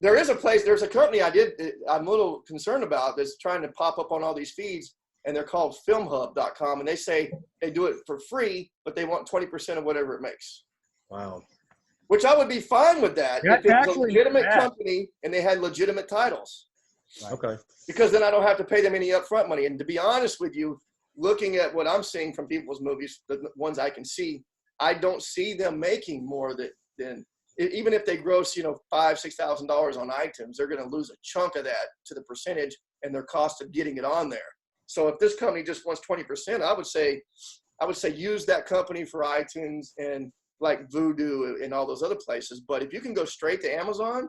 There's a company I'm a little concerned about that's trying to pop up on all these feeds, and they're called filmhub.com, and they say they do it for free, but they want 20% of whatever it makes. Wow. Which I would be fine with that if it was a legitimate company and they had legitimate titles. Okay. Because then I don't have to pay them any upfront money. And to be honest with you, looking at what I'm seeing from people's movies, the ones I can see, I don't see them making more than even if they gross, $5,000-$6,000 on iTunes, they're going to lose a chunk of that to the percentage and their cost of getting it on there. So if this company just wants 20%, I would say use that company for iTunes and like Vudu and all those other places. But if you can go straight to Amazon,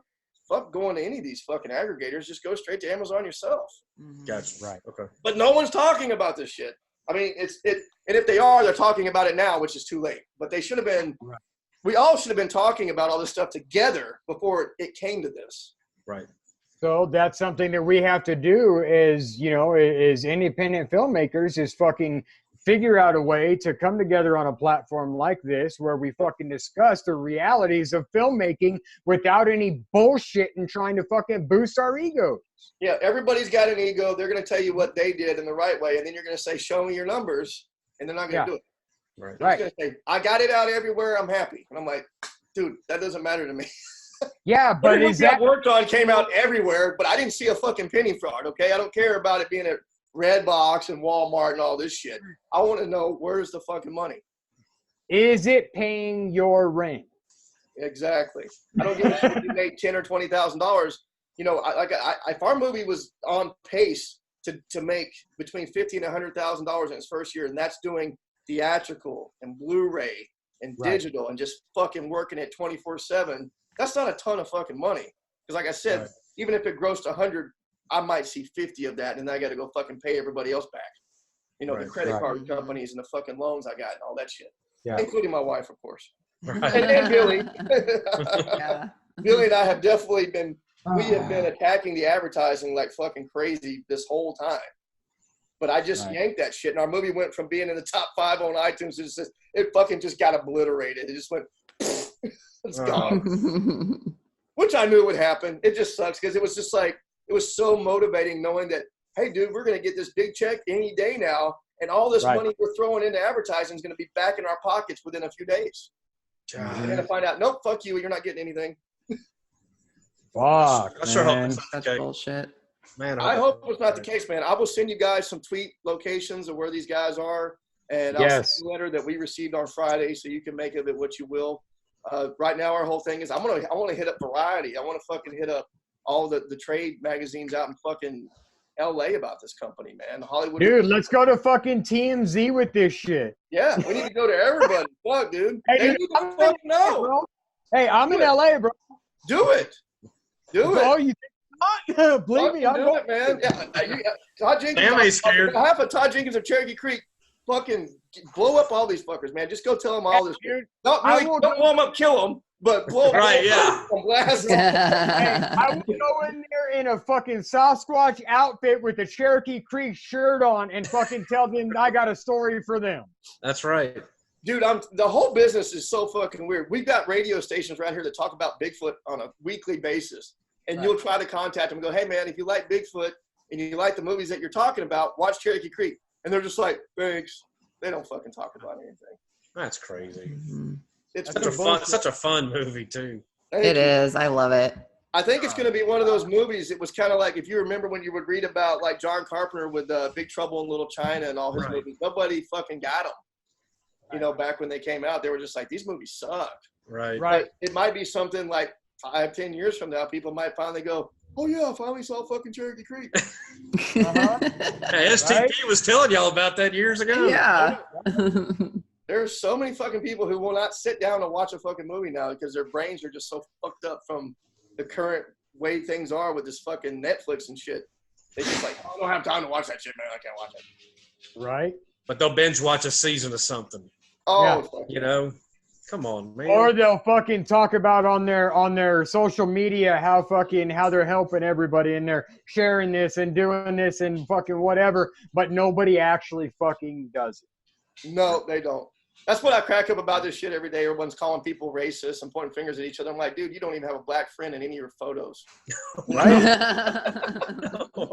fuck going to any of these fucking aggregators, just go straight to Amazon yourself. Gotcha. Right. Okay. But no one's talking about this shit. I mean, and if they are, they're talking about it now, which is too late. But they should have been. Right. We all should have been talking about all this stuff together before it came to this. Right. So that's something that we have to do is independent filmmakers is fucking figure out a way to come together on a platform like this where we fucking discuss the realities of filmmaking without any bullshit and trying to fucking boost our egos. Yeah, everybody's got an ego. They're going to tell you what they did in the right way, and then you're going to say, show me your numbers, and they're not going to do it. Right. They're going to say, I got it out everywhere, I'm happy. And I'm like, dude, that doesn't matter to me. Yeah, but is that worked on came out everywhere, but I didn't see a fucking penny fraud, okay? I don't care about it being at Redbox and Walmart and all this shit. I want to know, where's the fucking money? Is it paying your rent? Exactly. I don't give a shit if you made $10,000 or $20,000. If our movie was on pace to make between $50,000 and $100,000 in its first year, and that's doing theatrical and Blu-ray and digital and just fucking working it 24/7, that's not a ton of fucking money. Because like I said, even if it grossed 100, I might see 50 of that, and then I got to go fucking pay everybody else back. You know, the credit card companies and the fucking loans I got and all that shit, including my wife, of course, and Billy. Billy and I have definitely been. We have been attacking the advertising like fucking crazy this whole time. But I just yanked that shit, and our movie went from being in the top 5 on iTunes to it fucking just got obliterated. It just went, it's gone. Which I knew would happen. It just sucks because it was just like, it was so motivating knowing that, hey, dude, we're going to get this big check any day now, and all this money we're throwing into advertising is going to be back in our pockets within a few days. We're going to find out, nope, fuck you, you're not getting anything. Fuck, I sure hope man. it's Such bullshit. Man, I hope it's not the case, man. I will send you guys some tweet locations of where these guys are, and I'll send you a letter that we received on Friday, so you can make of it what you will. Right now, our whole thing is I want to hit up Variety. I want to fucking hit up all the trade magazines out in fucking LA about this company, man. Hollywood. Dude, let's go to fucking TMZ with this shit. Yeah, we need to go to everybody. Fuck, dude. Hey, they dude, need to fucking know. Bro. Hey, I'm in LA, bro. Do it. Do it. Oh, you think not? Believe me, I'm do going. it, man. Yeah, Todd Jenkins. Damn, he's scared. Half of Todd Jenkins of Cherokee Creek, fucking blow up all these fuckers, man. Just go tell them all this. Dude, Don't blow them up, kill them, but blow them up. Blast them. Hey, I would go in there in a fucking Sasquatch outfit with a Cherokee Creek shirt on and fucking tell them I got a story for them. That's right. Dude, the whole business is so fucking weird. We've got radio stations right here that talk about Bigfoot on a weekly basis. And you'll try to contact them and go, hey, man, if you like Bigfoot and you like the movies that you're talking about, watch Cherokee Creek. And they're just like, thanks. They don't fucking talk about anything. That's crazy. It's such a fun movie, too. It is. I love it. I think it's going to be one of those movies. It was kind of like if you remember when you would read about like John Carpenter with Big Trouble in Little China and all his movies. Nobody fucking got them. You know, back when they came out, they were just like, these movies suck. Right. But it might be something like 5-10 years from now, people might finally go, oh yeah, I finally saw fucking Cherokee Creek. Hey, STP was telling y'all about that years ago. Yeah. There's so many fucking people who will not sit down and watch a fucking movie now because their brains are just so fucked up from the current way things are with this fucking Netflix and shit. They just like, oh, I don't have time to watch that shit, man. I can't watch it. Right. But they'll binge watch a season of something. Oh, you know, come on, man. Or they'll fucking talk about on their social media how they're helping everybody and they're sharing this and doing this and fucking whatever, but nobody actually fucking does it. No, they don't. That's what I crack up about this shit every day. Everyone's calling people racist and pointing fingers at each other. I'm like, dude, you don't even have a black friend in any of your photos. Right?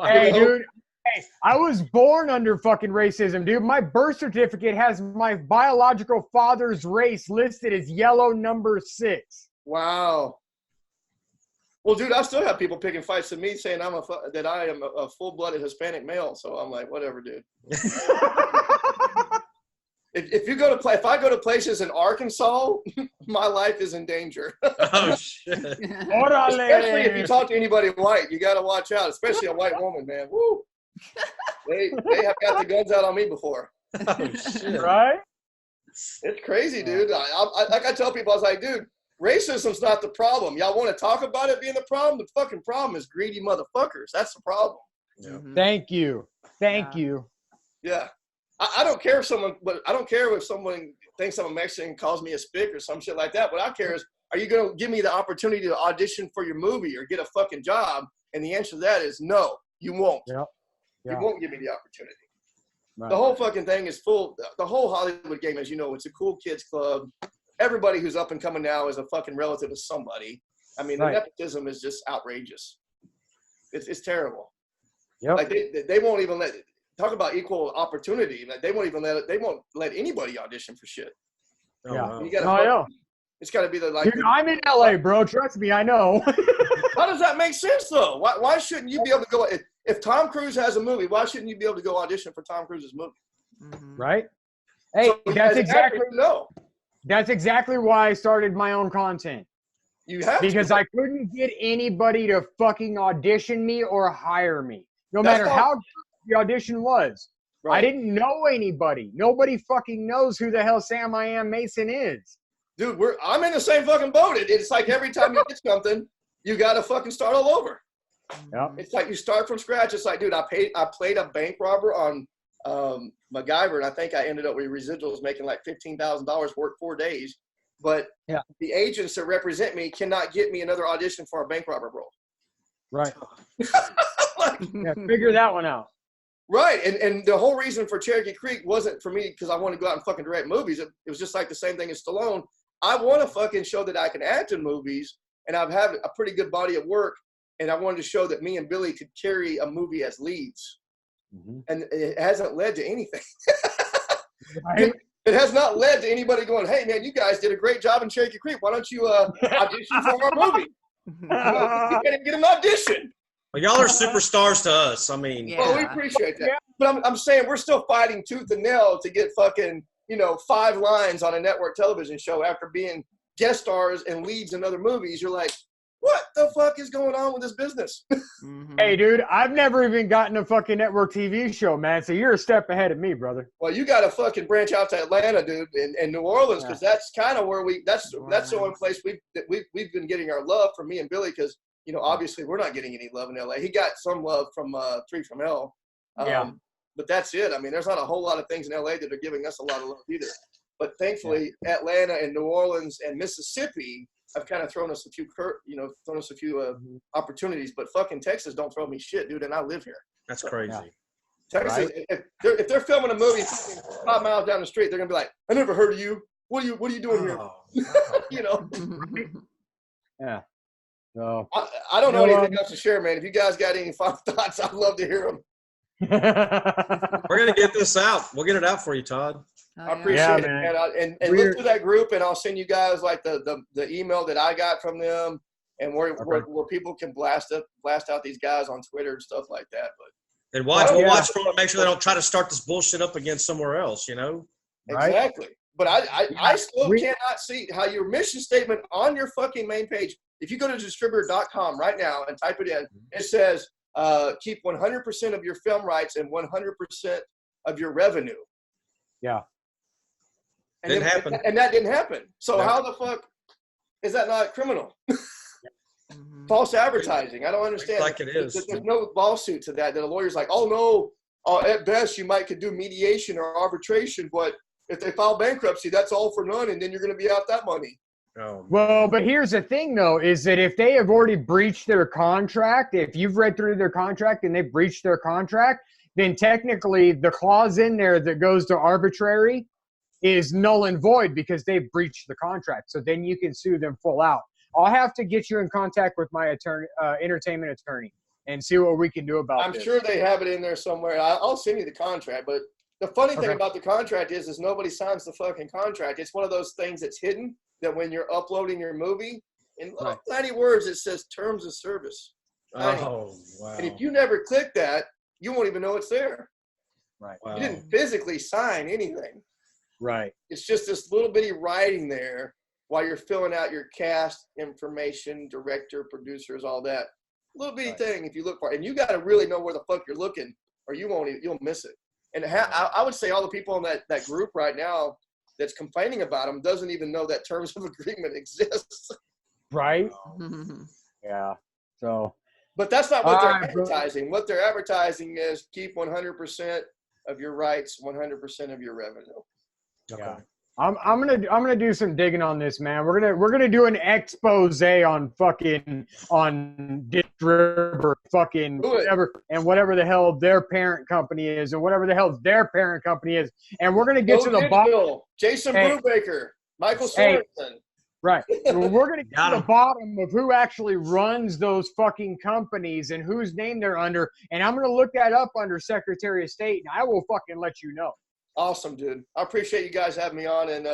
Hey, dude. Hey, I was born under fucking racism, dude. My birth certificate has my biological father's race listed as yellow number 6. Wow. Well, dude, I still have people picking fights with me saying that I am a full-blooded Hispanic male. So I'm like, whatever, dude. If I go to places in Arkansas, my life is in danger. Oh shit! Especially if you talk to anybody white, you got to watch out. Especially a white woman, man. Woo! They have got the guns out on me before. Oh shit! Right? It's crazy, dude. Like I tell people, I was like, dude, racism's not the problem. Y'all want to talk about it being the problem? The fucking problem is greedy motherfuckers. That's the problem. Yeah. Thank you. Thank you. Yeah. I don't care if someone thinks I'm a Mexican and calls me a spick or some shit like that. What I care is, are you going to give me the opportunity to audition for your movie or get a fucking job? And the answer to that is no, you won't. Yep. Yeah. You won't give me the opportunity. Right. The whole fucking thing is full. The whole Hollywood game, as you know, it's a cool kids club. Everybody who's up and coming now is a fucking relative of somebody. I mean, the nepotism is just outrageous. It's terrible. Yep. Like they won't even let. Talk about equal opportunity. Like they won't let anybody audition for shit. Oh, Yeah. wow. You gotta it's got to be the like. Dude, I'm in LA, bro. Trust me, I know. How does that make sense though? Why shouldn't you be able to go? If Tom Cruise has a movie, why shouldn't you be able to go audition for Tom Cruise's movie? Right? Hey, So that's exactly no. That's exactly why I started my own content. You have because I couldn't get anybody to fucking audition me or hire me, no That's matter how good the audition was. Right. I didn't know anybody. Nobody fucking knows who the hell Sam I Am Mason is. Dude, I'm in the same fucking boat. It's like every time you get something, you got to fucking start all over. Yep. It's like you start from scratch. It's like, dude, I played a bank robber on MacGyver, and I think I ended up with residuals making like $15,000, worked 4 days. But the agents that represent me cannot get me another audition for a bank robber role. Right. Like, Figure that one out. right. And the whole reason for Cherokee Creek wasn't for me because I want to go out and fucking direct movies. It was just like the same thing as Stallone. I want to fucking show that I can act in movies, and I've had a pretty good body of work, and I wanted to show that me and Billy could carry a movie as leads. Mm-hmm. And it hasn't led to anything. Right? It has not led to anybody going, hey, man, you guys did a great job in Cherokee Creek. Why don't you audition for our movie? You can't even get an audition. Well, y'all are superstars to us. I mean, Yeah. Well, we appreciate that. But I'm saying we're still fighting tooth and nail to get fucking, 5 lines on a network television show after being guest stars and leads in other movies. You're like, what the fuck is going on with this business? Hey, dude, I've never even gotten a fucking network TV show, man. So you're a step ahead of me, brother. Well, you got to fucking branch out to Atlanta, dude, and New Orleans, because that's kind of where that's the one place we've been getting our love from me and Billy, because obviously we're not getting any love in LA. He got some love from 3 from Hell, but that's it. I mean, there's not a whole lot of things in LA that are giving us a lot of love either. But thankfully, Atlanta and New Orleans and Mississippi have kind of thrown us a few, opportunities. But fucking Texas don't throw me shit, dude, and I live here. that's crazy. Texas, if they're filming a movie 5 miles down the street, they're gonna be like, "I never heard of you. What are you doing here?" Yeah. So I don't know anything else to share, man. If you guys got any final thoughts, I'd love to hear them. We're gonna get this out. We'll get it out for you, Todd. I appreciate it, man. And look through that group, and I'll send you guys like the email that I got from them, and where people can blast out these guys on Twitter and stuff like that. But And we'll watch for them, make sure they don't try to start this bullshit up again somewhere else. Right? Exactly. But I still cannot see how your mission statement on your fucking main page. If you go to distribber.com right now and type it in, it says keep 100% of your film rights and 100% of your revenue. Yeah. And that didn't happen. So how the fuck is that not criminal? False advertising. I don't understand. Like it is. There's no lawsuit to that. That a lawyer's like, oh no, at best you could do mediation or arbitration, but if they file bankruptcy, that's all for none, and then you're going to be out that money. Oh, well, but here's the thing, though, is that if they have already breached their contract, if you've read through their contract and they've breached their contract, then technically the clause in there that goes to arbitrary is null and void because they've breached the contract. So then you can sue them full out. I'll have to get you in contact with my attorney, entertainment attorney, and see what we can do about this. I'm sure they have it in there somewhere. I'll send you the contract, but the funny thing about the contract is nobody signs the fucking contract. It's one of those things that's hidden, that when you're uploading your movie, in little tiny words, it says terms of service. Oh, wow. And if you never click that, you won't even know it's there. Right. Wow. You didn't physically sign anything. Right. It's just this little bitty writing there while you're filling out your cast information, director, producers, all that. Little bitty thing if you look for it. And you got to really know where the fuck you're looking or you'll miss it. And I would say all the people in that group right now that's complaining about them doesn't even know that terms of agreement exists. Right? Yeah. So. But that's not what they're advertising. What they're advertising is keep 100% of your rights, 100% of your revenue. Okay. Yeah. I'm gonna do some digging on this, man. We're gonna do an expose on Distribber fucking whatever the hell their parent company is, and whatever the hell their parent company is, and we're gonna get to the bottom. Jason Brubaker, Michael Sorensen. Right. We're gonna get to the bottom of who actually runs those fucking companies and whose name they're under, and I'm gonna look that up under Secretary of State, and I will fucking let you know. Awesome, dude. I appreciate you guys having me on and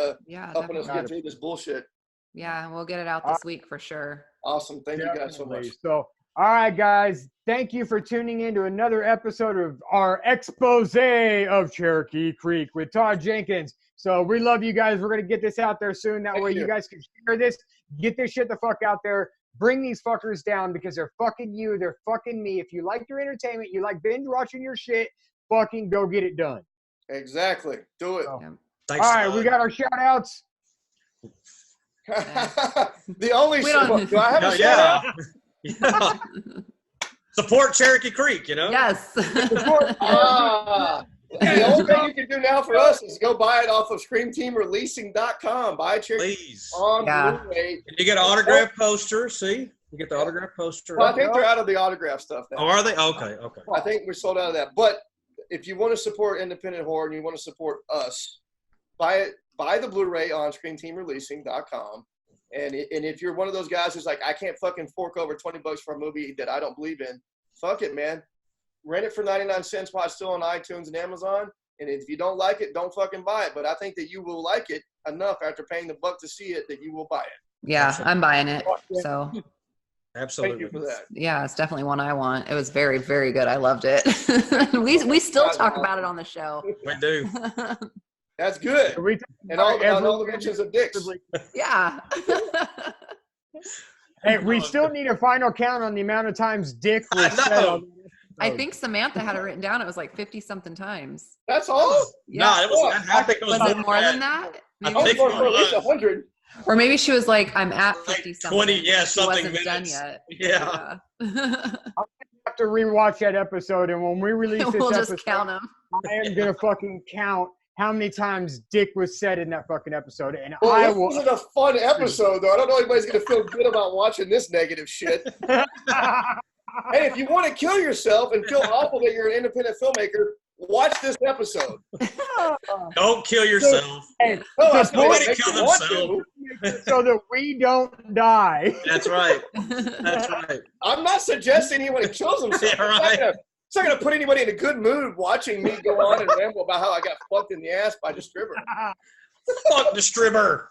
helping us get through this bullshit. Yeah, we'll get it out this week for sure. Awesome. Thank you guys so much. So, all right, guys. Thank you for tuning in to another episode of our expose of Cherokee Creek with Todd Jenkins. So we love you guys. We're going to get this out there soon. That way you guys can share this, get this shit the fuck out there, bring these fuckers down because they're fucking you. They're fucking me. If you like your entertainment, you like binge watching your shit, fucking go get it done. Exactly. Do it. Thanks, all right, we got our shout outs. The only do I have a shout out? Yeah. Support Cherokee Creek, you know? Yes. The only thing you can do now for us is go buy it off of ScreamTeamReleasing.com. Buy Cherokee Please. on Yeah. Blu-ray. And you get an autograph poster, see? You get the autograph poster. Well, I think they're out of the autograph stuff now. Oh, are they? Okay. I think we're sold out of that. But if you want to support independent horror and you want to support us, buy the Blu-ray on ScreamTeamReleasing.com. And if you're one of those guys who's like, I can't fucking fork over $20 for a movie that I don't believe in, fuck it, man. Rent it for 99 cents while it's still on iTunes and Amazon. And if you don't like it, don't fucking buy it. But I think that you will like it enough after paying the buck to see it that you will buy it. Yeah, I'm buying it. So Absolutely. Thank you for that. yeah, it's definitely one I want. It was very, very good. I loved it. we still talk about it on the show. We do. That's good. And all the mentions of dicks. Yeah. Hey, we still need a final count on the amount of times Dick was said on. I think Samantha had it written down. It was like 50 something times. That's all? Yeah. No, it was. I think it Was it more than that? I Maybe think For it at least was. 100. or maybe she was like, I'm at 50 something. 20, yeah, She something wasn't done minutes. yet. Yeah. Have to rewatch that episode, and when we release this We'll episode, just count them. I am gonna fucking count how many times Dick was said in that fucking episode, and Well, I this will. wasn't a fun episode, though. I don't know anybody's going to feel good about watching this negative shit. Hey, if you want to kill yourself and feel awful that you're an independent filmmaker, watch this episode. Don't kill yourself. Hey, No, that's support not Nobody what kill you want themselves. to. so that we don't die. That's right. That's right. I'm not suggesting anyone kills himself. Yeah, right. It's not going to put anybody in a good mood watching me go on and ramble about how I got fucked in the ass by Distribber. Fuck Distribber.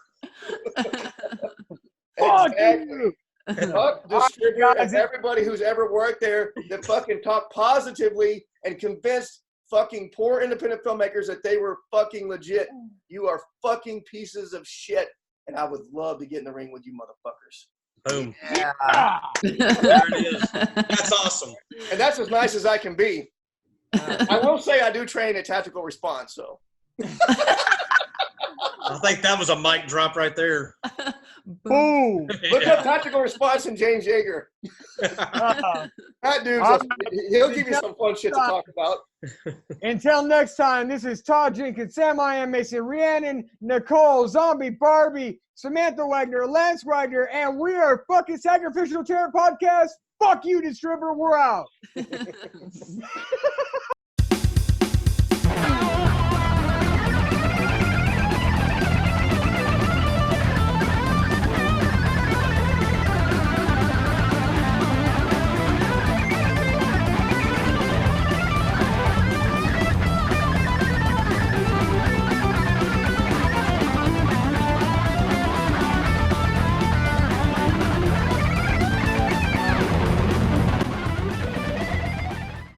Fuck Exactly. you. Fuck Distribber guys. and everybody who's ever worked there that fucking talked positively and convinced fucking poor independent filmmakers that they were fucking legit. You are fucking pieces of shit, and I would love to get in the ring with you motherfuckers. Boom. Yeah. There it is. That's awesome. And that's as nice as I can be. I will say I do train at tactical response, so. I think that was a mic drop right there. Boom. Look up tactical response and James Yeager. That dude's he'll give you some fun shit to talk about. Until next time, this is Todd Jenkins, Sam I Am Mason, Rhiannon, Nicole, Zombie, Barbie, Samantha Wagner, Lance Wagner, and we are fucking Sacrificial Terror Podcast. Fuck you, Distribber. We're out.